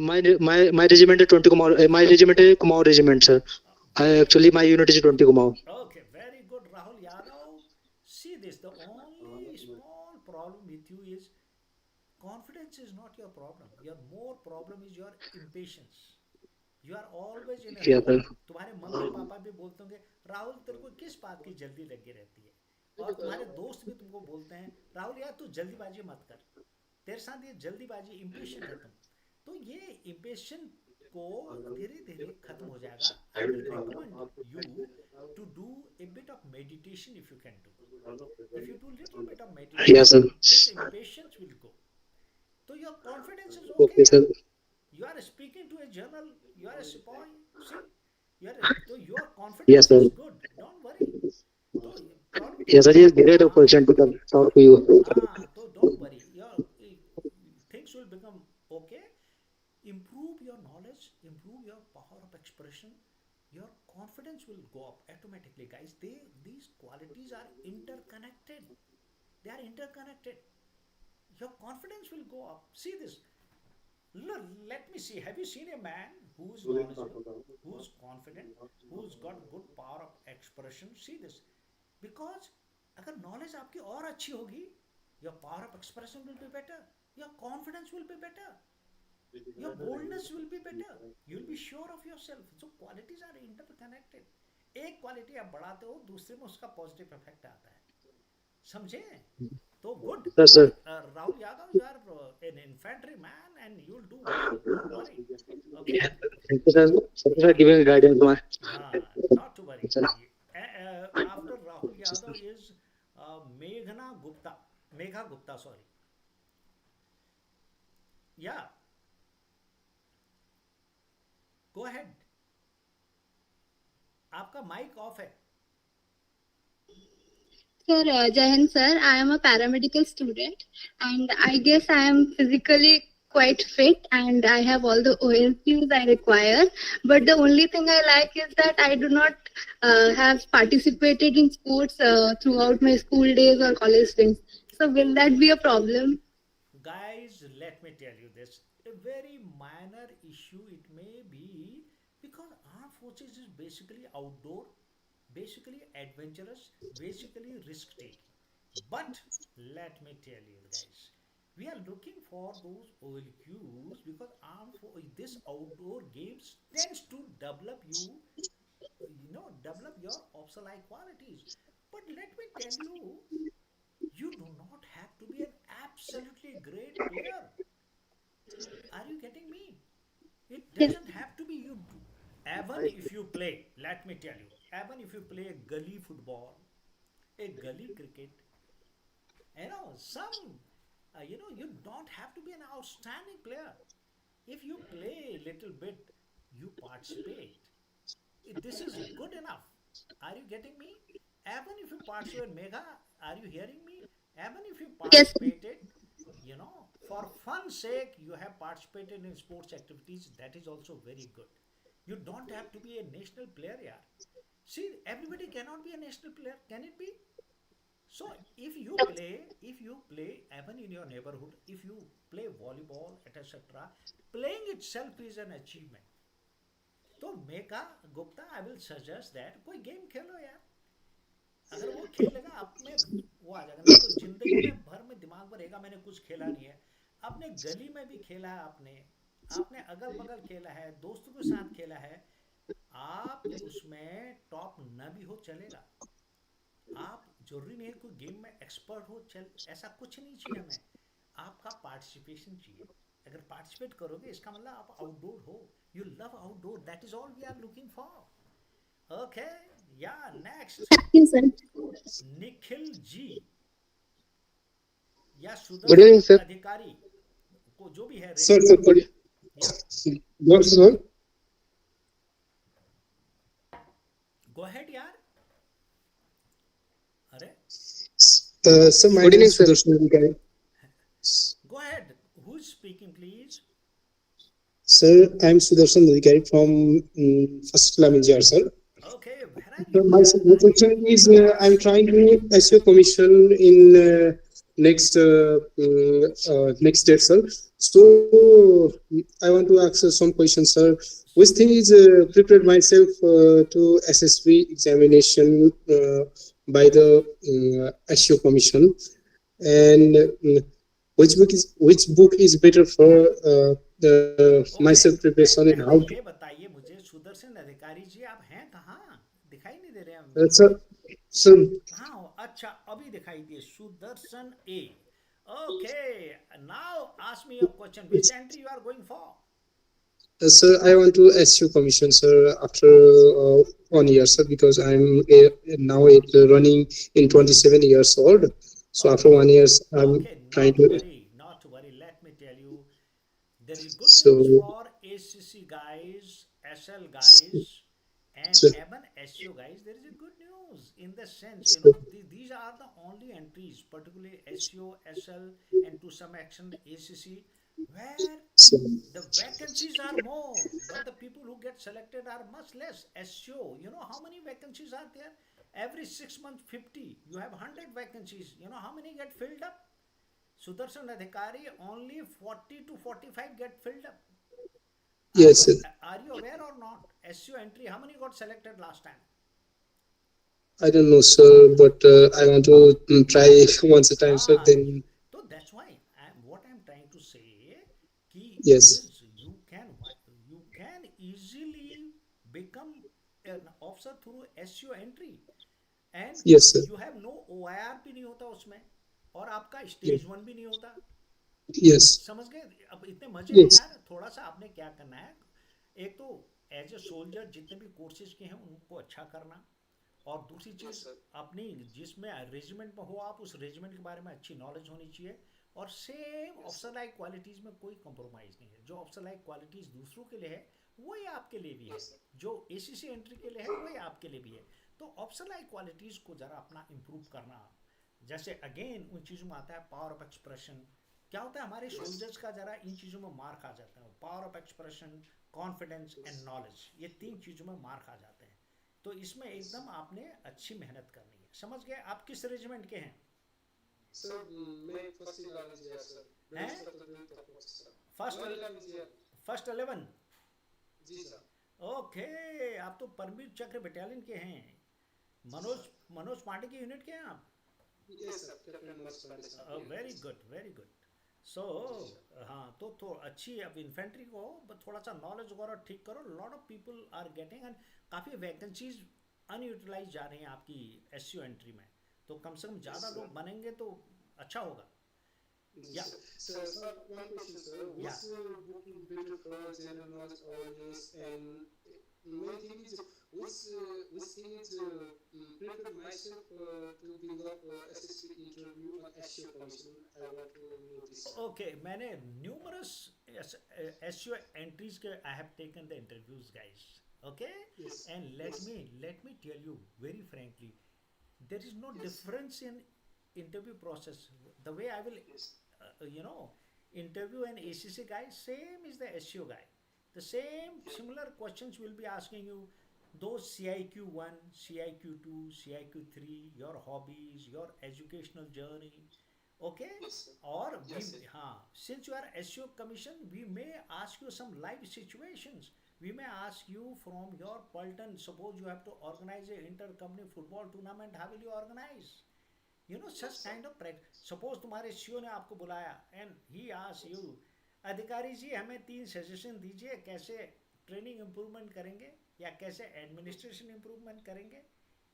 My regiment is 20 Kumar. My regiment is Kumar regiment, sir. Actually my unit is 20 Kumar. Okay, very good, Rahul Yadav. See this, the only small problem with you is confidence is not your problem. Your more problem is your impatience. You are always in a Yes, hurry. sir. तुम्हारे mummy papa भी बोलते होंगे राहुल तेरे को किस बात की जल्दी लगी रहती है, और तुम्हारे दोस्त भी तुमको बोलते हैं राहुल यार तू जल्दीबाजी मत कर, तेरे साथ ये जल्दीबाजी इम्पेशेंट है तुम. तो ये इम्पेशेंट को धीरे धीरे खत्म हो जाएगा. I will recommend you to do a bit of meditation if you can do. If you do little bit of meditation, Yes, sir. this impatience will go. So your confidence is Okay, okay. sir. You are speaking to a journal. You are a sepoy. See, so your Yes, confidence sir. is good. Don't worry. So problem Yes, sir. It's great opportunity to talk to you. so don't worry. Your things will become okay. Improve your knowledge. Improve your power of expression. Your confidence will go up automatically, guys. These qualities are interconnected. They are interconnected. Your confidence will go up. See this. Look, let me see. Have you seen a man who's knowledgeable, who's confident, who's got good power of expression? See this. Because अगर knowledge आपकी और अच्छी होगी, your power of expression will be better. Your confidence will be better. Your boldness will be better. You'll be sure of yourself. So qualities are interconnected. एक quality आप बढ़ाते हो, दूसरे में उसका पॉजिटिव इफेक्ट आता है. समझे? तो good. Yes, sir. Rahul Yadav, you are an infantry man and you'll do well. Don't worry. Okay. Thank you, sir. Thank you for giving guidance. Not to worry. After Rahul Yadav is Megha Gupta, sorry. Yeah. Go ahead. आपका mic off है. Sir, Jai Hind, sir. I am a paramedical student and I guess I am physically quite fit and I have all the OLQs I require. But the only thing I like is that I do not have participated in sports throughout my school days or college days. So will that be a problem? Guys, let me tell you this. A very minor issue it may be, because armed forces is basically outdoor, basically adventurous, basically risk taking. But let me tell you guys, we are looking for those OLQs because this outdoor games tends to develop you, develop your officer-like qualities. But let me tell you, you do not have to be an absolutely great player. Are you getting me? It Yes. doesn't have to be you. Even if you play, let me tell you, even if you play a gully football, a gully cricket, you don't have to be an outstanding player. If you play a little bit, you participate. This is good enough. Are you getting me? Even if you participate, Megha, are you hearing me? Even if you Yes. participated, for fun's sake, you have participated in sports activities, that is also very good. You don't have to be a national player, yeah. See, everybody cannot be a national player, can it be? So if you play even in your neighborhood, if you play volleyball, etc., playing itself is an achievement. तो Meka Gupta I will suggest that कोई game खेलो यार. अगर वो खेलेगा आप में वो आ जाएगा, नहीं तो जिंदगी में भर में दिमाग में रहेगा मैंने कुछ खेला नहीं है. आपने गली में भी खेला है, आपने आपने अगल बगल खेला है, दोस्तों के साथ खेला है. आप उसमें टॉप न भी हो चलेगा. आप जरूरी नहीं है कोई गेम में एक्सपर्ट हो, चल ऐसा कुछ नहीं चाहिए हमें. आपका पार्टिसिपेशन चाहिए. अगर पार्टिसिपेट करोगे इसका मतलब आप आउटडोर हो. You love outdoor, that is all we are looking for. Okay, या next Thank you, sir. Nikhil ji या Good evening, सुदर्शन sir. अधिकारी को जो भी है Sir, sir, good. या Good, sir. गो अहेड यार. अरे Sir, my Good name evening, is sir. Sudarshan Adhikari. Go ahead, who is speaking please. Sir, I am Sudarshan Adhikari from First Lamingjar, sir. Okay, where are So you my, यार. my question is, I'm trying to SEO commission in next date, sir. So I want to ask some questions, sir. Which thing is prepared myself to SSB examination by the SEO commission, and which book is better for the myself preparation and how पहले to, ये बताइए मुझे, सुदर्शन अधिकारी जी आप हैं कहाँ? दिखाई नहीं दे रहे हैं मेरे sir. को. So हाँ, अच्छा अभी दिखाई दिए सुदर्शन ए. Okay, now ask me your question. Which entry you are going for? sir, I want to SU commission, sir, after 1 year, sir, because I'm now running in 27 years old. So after 1 year, I'm Okay, trying not to. worry, not worry. Let me tell you, there is good So, news for ACC guys, SL guys, and so, even SEO guys. There is a good news in the sense, so, these are the only entries, particularly SEO, SL, and to some extent ACC, where so, the vacancies are more, but the people who get selected are much less. SEO, you know how many vacancies are there? Every 6 months, 50. You have 100 vacancies. You know how many get filled up? Sudarshan Adhikari, only 40 to 45 get filled up. yes, sir. Are you aware or not? SEO entry, how many got selected last time? I don't know, sir, but I want to try once a time, sir. Ah, Then, so that's why what I'm trying to say ki yes, is you can easily become an officer through SEO entry, and yes, sir. you have no OIR भी नहीं होता उसमें, और आपका Yes, stage 1 भी नहीं होता. yes, समझ गए? अब इतने मजे हैं yes, यार. थोड़ा सा आपने क्या करना है, एक तो एज ए सोल्जर जितने भी कोर्सेज के हैं उनको अच्छा करना, और दूसरी चीज़ अपनी जिसमें रेजिमेंट में हो आप उस रेजिमेंट के बारे में अच्छी नॉलेज होनी चाहिए. और सेम ऑफिसर लाइक क्वालिटीज़ में कोई कंप्रोमाइज़ नहीं है. जो ऑफिसर लाइक क्वालिटीज़ दूसरों के लिए है वही आपके लिए भी है, जो ACC एंट्री के लिए है वही आपके लिए भी है. तो ऑफिसर लाइक क्वालिटीज़ को ज़रा अपना इम्प्रूव करना. जैसे अगेन उन चीज़ों में आता है पावर ऑफ एक्सप्रेशन. क्या होता है हमारे सोल्जर्स का ज़रा इन चीज़ों में मार खा जाता है. Power of expression, confidence and knowledge, ये 3 चीज़ों में मार खा जाते हैं. तो इसमें एकदम आपने अच्छी मेहनत करनी है. समझ गए? आप किस रेजिमेंट के हैं? Sir, मैं first year sir. हैं? फर्स्ट 11. जी sir. ओके, आप तो परमवीर चक्र बटालियन के हैं. मनोज पांडे की यूनिट के हैं आप? Yes sir. Captain Maj Gen sir. Very good, very good. So हाँ, तो अच्छी अब इन्फेंट्री को थोड़ा सा नॉलेज वगैरह ठीक करो. Lot of people are getting, and काफ़ी वैकेंसीज अनयूटिलाइज जा रहे हैं आपकी एससीओ एंट्री में, तो कम से कम ज़्यादा Yes, लोग sir. बनेंगे तो अच्छा होगा. Yeah. Sir, one question, sir. What's booking better for general knowledge awareness and main thing is which thing is prepare myself to build up SSB interview on SEO commission. I want to know this. Okay, मैंने numerous SEO entries के I have taken the interviews, guys. Okay, Yes. and let me tell you very frankly, there is no Yes. difference in interview process. The way I will, Yes. interview an ACC guy, same is the SEO guy. The same similar questions will be asking you. Those CIQ1, CIQ2, CIQ3, your hobbies, your educational journey. Okay, Yes, sir. or Yes, we, sir. since you are SEO commission, we may ask you some live situations. We may ask you from your Pulton, suppose you have to organize a inter-company football tournament, how will you organize? Such kind of practice. Suppose तुम्हारे CEO ने आपको बुलाया and he asks you, अधिकारी जी हमें 3 suggestion दीजिए कैसे training improvement करेंगे, या कैसे एडमिनिस्ट्रेशन इम्प्रूवमेंट करेंगे,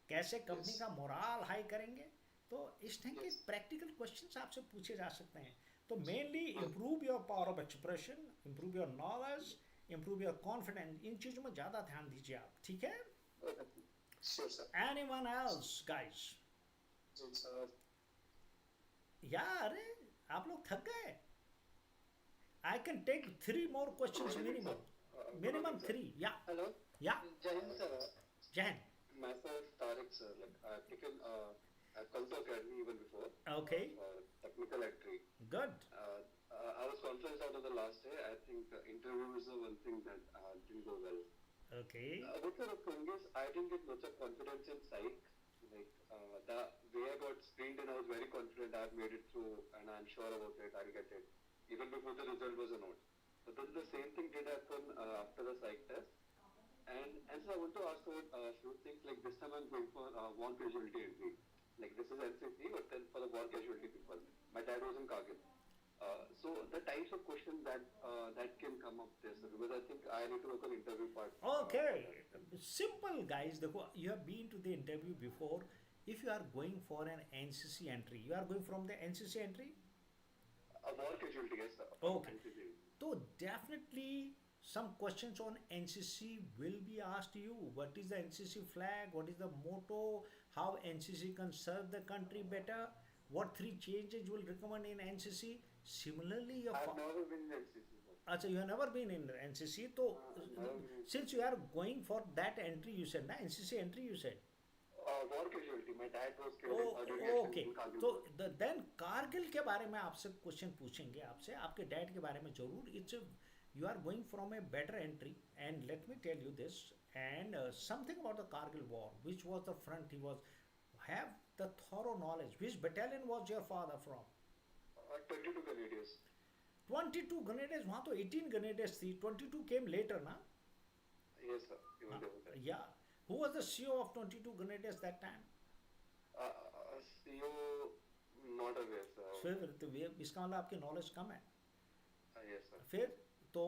कैसे कंपनी का मोराल हाई करेंगे. तो इस तरह के प्रैक्टिकल क्वेश्चंस आपसे पूछे जा सकते हैं. तो mainly improve your power of expression, improve your knowledge, improve your confidence, इन चीज़ों में ज़्यादा ध्यान दीजिए आप. ठीक है? Sure, sir. Anyone else guys? Yes, sir. यार आप लोग थक गए. I can take 3 more questions minimum 3. Yeah. Hello. Yeah. Jayan sir. Jahan. Myself Tariq sir. Like I've taken I've come to academy even before. Okay. Technical entry. Good. I was conference out of the last day. I think interview is the one thing that didn't go well. Okay. But the thing is, I didn't get much of confidence in psych. Like the way I got screened and I was very confident I've made it through and I'm sure about it, I'll get it. Even before the result was announced. But then the same thing did happen after the psych test. And so I want to ask about a few things. Like this time I'm going for war casualty entry. Like this is NCC, but then for the war casualty people. My dad was in Kargil. So the types of questions that can come up there, sir, because I think I need to work on interview part. Okay. Simple, guys. देखो, you have been to the interview before. If you are going for an NCC entry, you are going from the NCC entry? A war casualty, yes, sir. Okay. NCC. So definitely some questions on NCC will be asked to you. What is the NCC flag? What is the motto? How NCC can serve the country better? What 3 changes will recommend in NCC? Similarly, I've never been in NCC, sir. Achha, you have never been in NCC. So since you are going for that entry, you said, na? NCC entry, you said. War casualty. My dad was killed in Okay. तो then Kargil के बारे में आपसे question पूछेंगे आपसे, आपके dad के बारे में जरूर. It's you are going from a better entry, and let me tell you this, and something about the Kargil war, which was the front he was, have the thorough knowledge. Which battalion was your father from? 22 Grenadiers. 22 Grenadiers. वहाँ तो 18 Grenadiers थी. 22 came later, na? Yes, sir. Even they were there. Yeah. Who was the CEO of 22 Grenadiers that time? CEO, not aware, sir. फिर तो इसका मतलब आपकी knowledge कम है. Yes, sir. फिर तो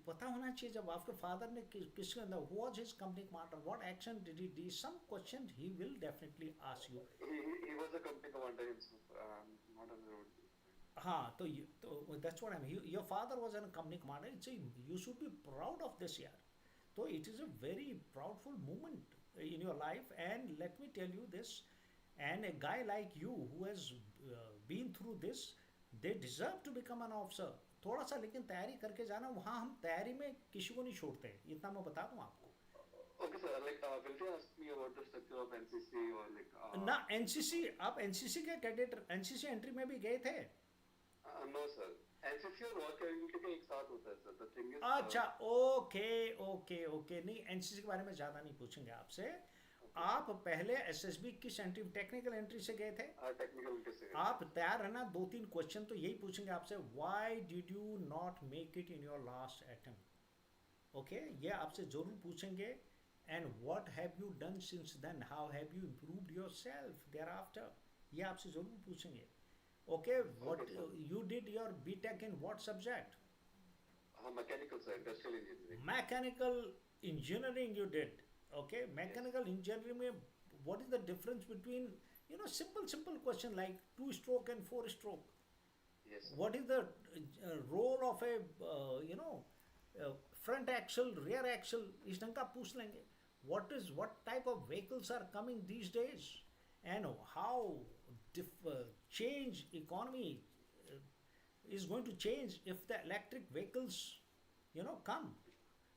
पता होना चाहिए जब आपके फादर ने किसके अंदर was his company commander, what action did he do, some questions he will definitely ask you. He was a company commander himself. Not aware. हाँ तो that's what I mean. Your father was a company commander. You should be proud of this year. So it is a very proudful moment in your life, and let me tell you this, and a guy like you who has been through this, they deserve to become an officer. थोड़ा सा लेकिन तैयारी करके जाना. वहाँ हम तैयारी में किसी को नहीं छोड़ते, इतना मैं बता दूँ आपको. Okay, sir. Like, will they ask me about the structure of NCC or like? ना NCC, आप NCC के कैडेट NCC एंट्री में भी गए थे? No, sir. NCC और war casualty का एक साथ होता है, sir. The thing is. अच्छा, ओके. नहीं, NCC के बारे में ज़्यादा नहीं पूछेंगे आपसे. आप पहले SSB किस एंट्री, टेक्निकल एंट्री से गए थे? टेक्निकल एंट्री से. आप तैयार रहना. 2-3 क्वेश्चन तो यही पूछेंगे आपसे. Why did you not make it in your last attempt? Okay, ये आपसे ज़रूर पूछेंगे. And what have you done since then, how have you improved yourself thereafter, ये आपसे ज़रूर पूछेंगे. Okay, what you did your BTech in what subject? Mechanical, sir. Industrial engineering. Mechanical engineering you did. Okay, mechanical engineering में what is the difference between, simple question like 2-stroke and 4-stroke? Yes. What is the role of a front axle, rear axle? इस ढंग का पूछ लेंगे. What type of vehicles are coming these days, and how change economy is going to change if the electric vehicles come,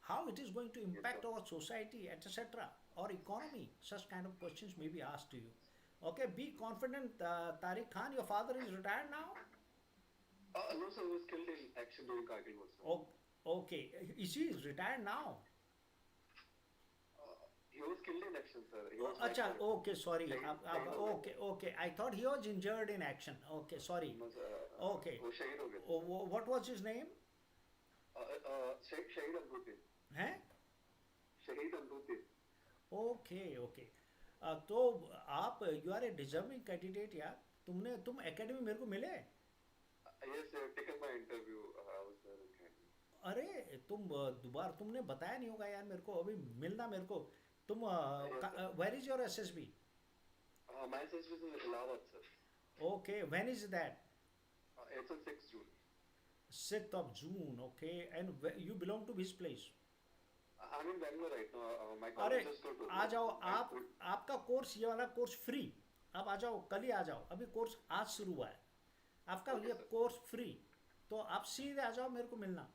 how it is going to impact our society, etc., or economy. Such kind of questions may be asked to you. Okay, be confident. Tariq Khan, your father is retired now? No, sir, he was killed in action during Kargil war, sir. Oh, okay, is he retired now? He was killed in action, sir. He was Acha, like, okay, sorry. Shahid Okay. I thought he was injured in action. Okay, sorry. No, sir. Okay. वो शहीद हो गए. What was his name? शहीद अमरुद्दीन. हैं? शहीद Amruddin. Okay. तो आप you are a deserving candidate यार. तुम एकेडमी मेरे को मिले. Yes, sir. Taken my interview. I was there in Canada. अरे तुम दोबारा तुमने बताया नहीं होगा यार मेरे को. अभी मिलना मेरे को. तुम where is your SSB? My SSB is in Allahabad, sir. Okay, when is that? It's on 6th June. 6th of June. Okay, and you belong to which place? I'm in Bangalore right now. My अरे college just got over. आ जाओ आप. आपका course ये वाला course free. आप आ जाओ, कल ही आ जाओ. अभी कोर्स आज शुरू हुआ है आपका. ये कोर्स फ्री. तो आप सीधे आ जाओ मेरे को मिलना.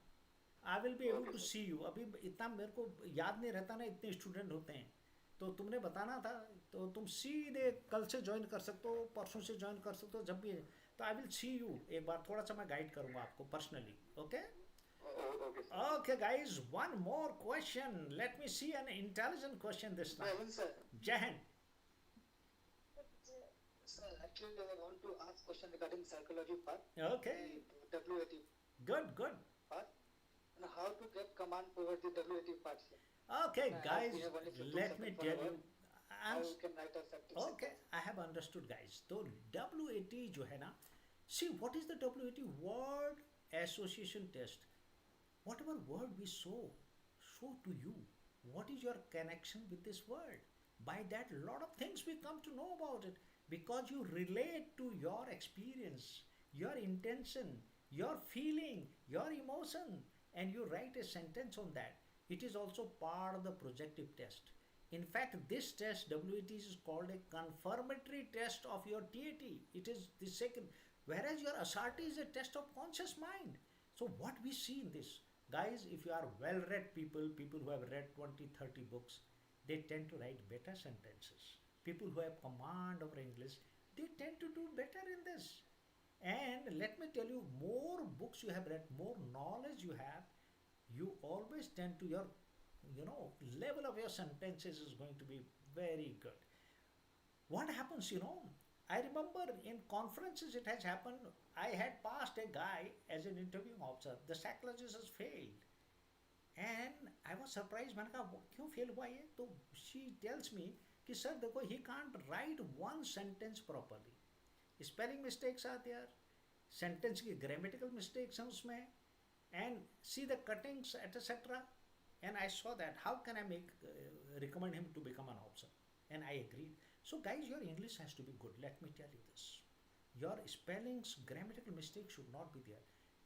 I will be able to see you. अभी इतना मेरे को याद नहीं रहता ना, इतने स्टूडेंट होते हैं. तो तुमने बताना था, तो तुम सीधे कल से ज्वाइन कर सकते हो, परसों से ज्वाइन कर सकते हो, जब भी. तो आई विल सी यू एक बार. थोड़ा सा मैं गाइड करूँगा आपको personally. Okay. Okay, guys, one more question. Let me see an intelligent question this time. Jawan, sir. Jahan. Sir, actually, I want to ask question regarding psychology part. Okay. The WAT Good. part. And how to get command over the WAT part, sir. Okay, As guys, we have only 15 let me seconds for tell our you. How we can write our practice. Okay, I have understood, guys. तो WAT जो है ना, see what is the WAT? Word Association Test. Whatever word we show to you, what is your connection with this word? By that, a lot of things we come to know about it, because you relate to your experience, your intention, your feeling, your emotion, and you write a sentence on that. It is also part of the projective test. In fact, this test, WAT, is called a confirmatory test of your TAT. It is the second, whereas your SRT is a test of conscious mind. So what we see in this, guys, if you are well-read people who have read 20-30 books, they tend to write better sentences. People who have command over English, they tend to do better in this. And let me tell you, more books you have read, more knowledge you have, you always tend to your, level of your sentences is going to be very good. What happens, I remember in conferences it has happened. I had passed a guy as an interviewing officer. The psychologist has failed. And I was surprised. मैंने कहा क्यों fail हुआ ये? तो she tells me कि sir देखो, he can't write one sentence properly. Spelling mistakes are there. Sentence की grammatical mistakes हैं उसमें. And see the cuttings, etc. And I saw that. How can I recommend him to become an officer? And I agreed. So guys, your English has to be good. Let me tell you this. Your spellings, grammatical mistakes should not be there.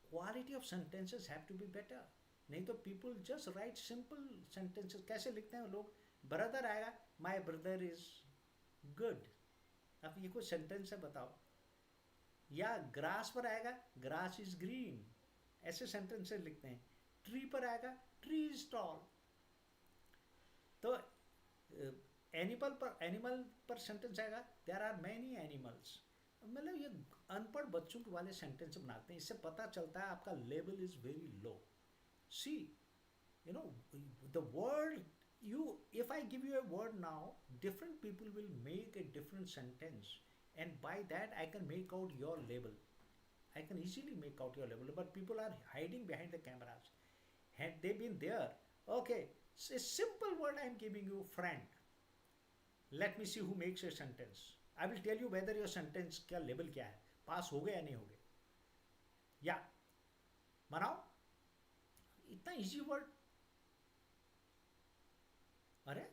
Quality of sentences have to be better. नहीं तो people just write simple sentences. कैसे लिखते हैं लोग? Brother आएगा, my brother is good. अब ये कोई sentence है बताओ. या grass पर आएगा, grass is green. ऐसे sentences लिखते हैं. Tree पर आएगा, tree is tall. तो एनिमल पर सेंटेंस आएगा, देयर आर मैनी एनिमल्स. मतलब ये अनपढ़ बच्चों वाले सेंटेंस बनाते हैं. इससे पता चलता है आपका level is very low. See the word if I give you a word now, different people will make a different sentence, and by that I can make out your level. I can easily make out your level, but people are hiding behind the cameras. Had they been there, okay, a simple word I am giving you, friend. Let me see who makes a sentence. I will tell you whether your sentence क्या level क्या है, पास हो गए या नहीं हो गए. या बनाओ, इतना easy word. अरे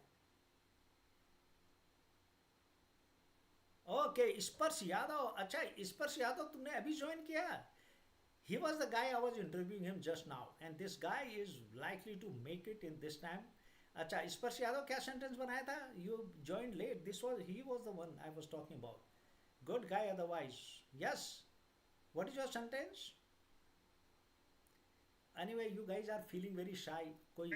ओके, स्पर्श यादव, अच्छा स्पर्श यादव तुमने अभी ज्वाइन किया? He was the guy I was interviewing him just now, and this guy is likely to make it in this time. अच्छा, स्पर्श यादव क्या सेंटेंस बनाया था? You joined late. He was the one I was talking about. Good guy otherwise. Yes. What is your sentence? Anyway, you guys are feeling very shy. कोई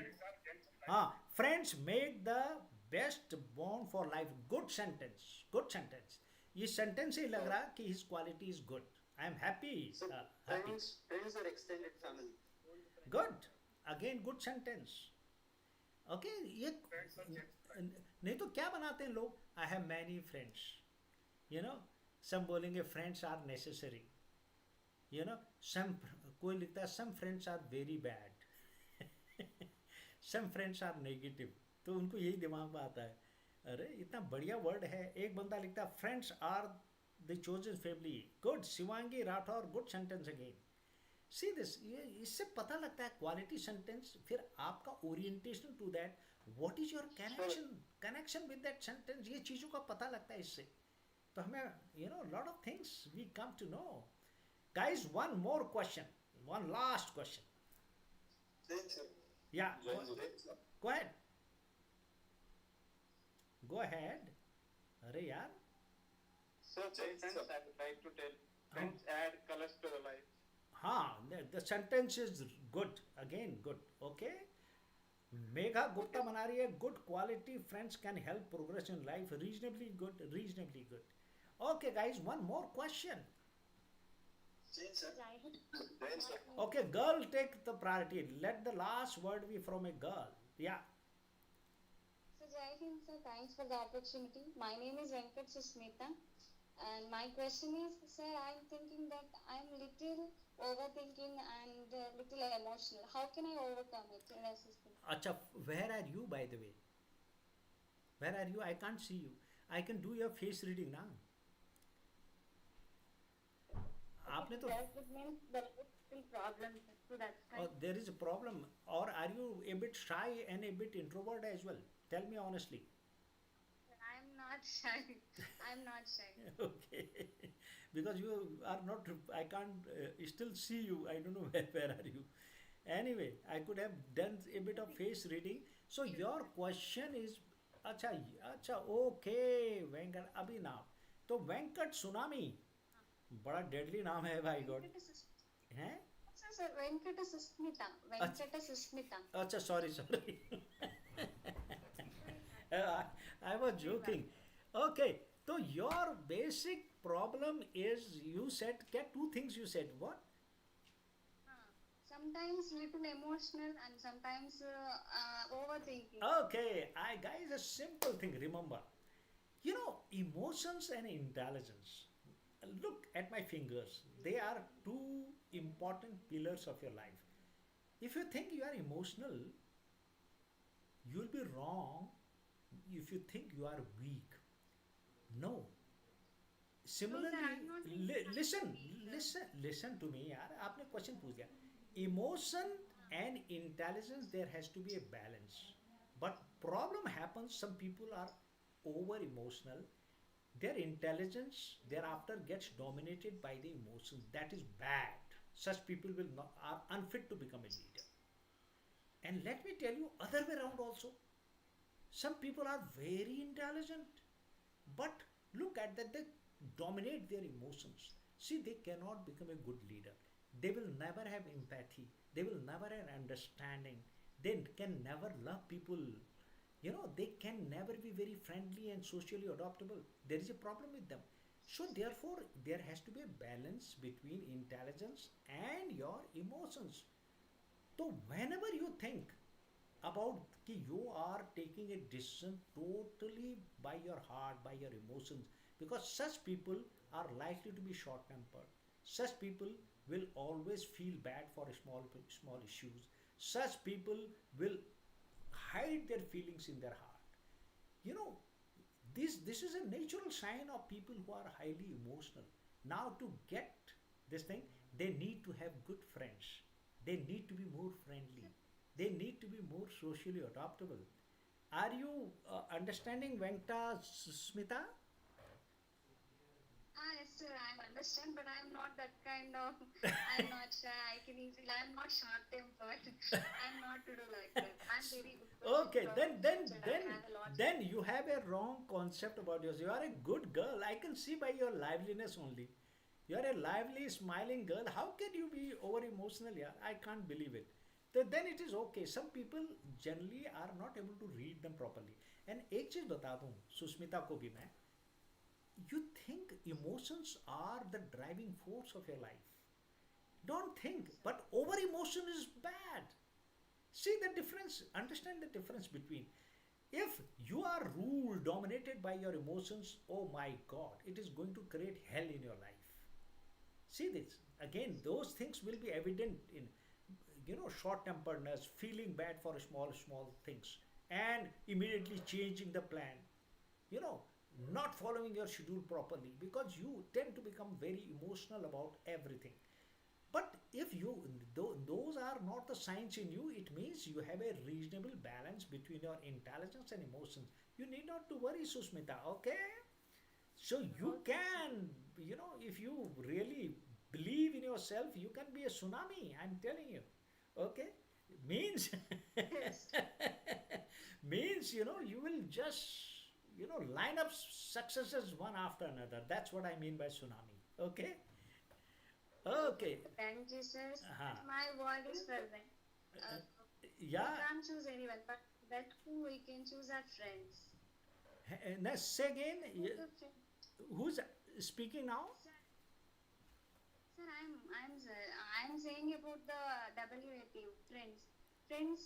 हाँ, friends make the best bond for life. Good sentence. Good sentence. ये sentence से ही लग रहा कि his quality is good. I am happy. Happy. Friends are extended family. Good. Again, good sentence. Okay, ये नहीं तो क्या बनाते हैं लोग? I have many friends. You know, some बोलेंगे friends are necessary. You know, कोई लिखता है some friends are very bad. Some friends are negative. तो उनको यही दिमाग में आता है. अरे इतना बढ़िया वर्ड है. एक बंदा लिखता है friends are the chosen family. Good. Shivangi Rathore, good sentence again. See this, ये इससे पता लगता है क्वालिटी सेंटेंस. फिर आपका orientation to that, what is your connection with that sentence, ये चीज़ों का पता लगता है इससे. तो हमें you know lot of things we come to know. Guys, one more question, one last question. Yeah go ahead, go ahead. अरे यार, So, friends, I would like to tell, friends add colors to the life. हाँ, the sentence is good. Again, good. Okay. Megha Gupta बना रही है, good quality friends can help progress in life. Reasonably good, reasonably good. Okay, guys, one more question. Okay, girl, take the priority. Let the last word be from a girl. Yeah. So, Jai Hind, sir, thanks for the opportunity. My name is Venkat Susmita. And my question is, sir, I'm thinking that I'm little overthinking and little emotional. How can I overcome it in SSB? Acha, where are you, by the way? Where are you? I can't see you. I can do your face reading now. आपने तो That means there is still problem. So that's fine. there is a problem, or are you a bit shy and a bit introvert as well? Tell me honestly. I'm not shy. I'm not shy. Okay, because you are not, I can't still see you. I don't know where are you. Anyway, I could have done a bit of face reading. So your question is, अच्छा अच्छा, okay, Venkat. अभी नाम तो Venkat tsunami, बड़ा deadly नाम है भाई God. हैं? Sir, Venkata Susmita. Venkata Susmita. अच्छा, sorry. I was joking. Okay, so your basic problem is, you said, get two things you said. What? Sometimes little emotional and sometimes overthinking. Okay, guys, a simple thing, remember. You know, emotions and intelligence. Look at my fingers. They are two important pillars of your life. If you think you are emotional, you will be wrong if you think you are weak. No. Similarly, listen to me, yaar. आपने question पूछ दिया. Emotion and intelligence, there has to be a balance. But problem happens, some people are over emotional. Their intelligence thereafter gets dominated by the emotions. That is bad. Such people are unfit to become a leader. And let me tell you, other way around also. Some people are very intelligent, but look at that, they dominate their emotions. See, they cannot become a good leader. They will never have empathy. They will never have understanding. They can never love people. You know, they can never be very friendly and socially adaptable. There is a problem with them. So therefore, there has to be a balance between intelligence and your emotions. So whenever you think about that you are taking a decision totally by your heart, by your emotions, because such people are likely to be short-tempered. Such people will always feel bad for small issues. Such people will hide their feelings in their heart. You know, this is a natural sign of people who are highly emotional. Now, to get this thing, they need to have good friends. They need to be more friendly. They need to be more socially adaptable. Are you understanding, Venkata Smita? sir, I understand, but I'm not that kind of. I'm not shy. I can easily. I'm not short-tempered. I'm not to do like that. I'm very good person Okay, for future. I have a lot. then you have a wrong concept about yourself. You are a good girl. I can see by your liveliness only. You are a lively, smiling girl. How can you be over emotional? Yeah, I can't believe it. Then it is okay. Some people generally are not able to read them properly. And एक चीज बता दूं सुष्मिता को भी मैं, you think emotions are the driving force of your life. Don't think, but over emotion is bad. See the difference, understand the difference between. If you are ruled, dominated by your emotions, oh my God, it is going to create hell in your life. See this again, those things will be evident in, short temperedness, feeling bad for small things, and immediately changing the plan, you know, not following your schedule properly because you tend to become very emotional about everything. But if those are not the signs in you, it means you have a reasonable balance between your intelligence and emotions. You need not to worry, Susmita, okay? So you can, if you really believe in yourself, you can be a tsunami, I'm telling you. Okay? Means, means, you will just, line up successes one after another. That's what I mean by tsunami. Okay? Okay. Thank you, sir. Uh-huh. My word is present. We Yeah. can't choose anyone, but that who we can choose our friends. Now say again, The friend- who's speaking now? Sir, I'm saying about the WAP friends. Friends,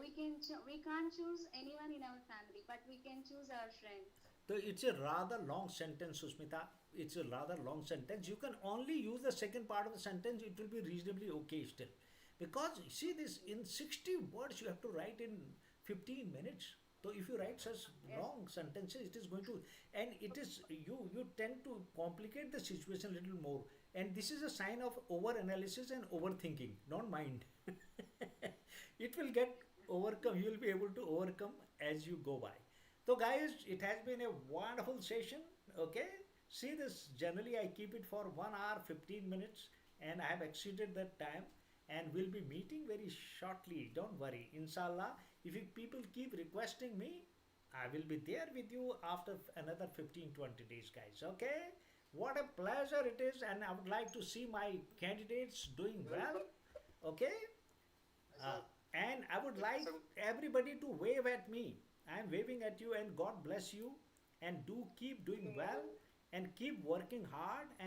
we can't choose anyone in our family, but we can choose our friends. So it's a rather long sentence, Susmita. It's a rather long sentence. You can only use the second part of the sentence. It will be reasonably okay still. Because see this, in 60 words you have to write in 15 minutes. So if you write such long sentences, it is going to, and it is, you tend to complicate the situation a little more. And this is a sign of over analysis and overthinking. Don't mind. It will get overcome. You will be able to overcome as you go by. So guys, it has been a wonderful session. Okay, see this, generally I keep it for 1 hour 15 minutes and I have exceeded that time, and we'll be meeting very shortly. Don't worry, inshallah. If you people keep requesting me, I will be there with you after another 15-20 days, guys. Okay, what a pleasure it is, and I would like to see my candidates doing well. Okay, and I would like everybody to wave at me. I am waving at you, and God bless you, and do keep doing well and keep working hard.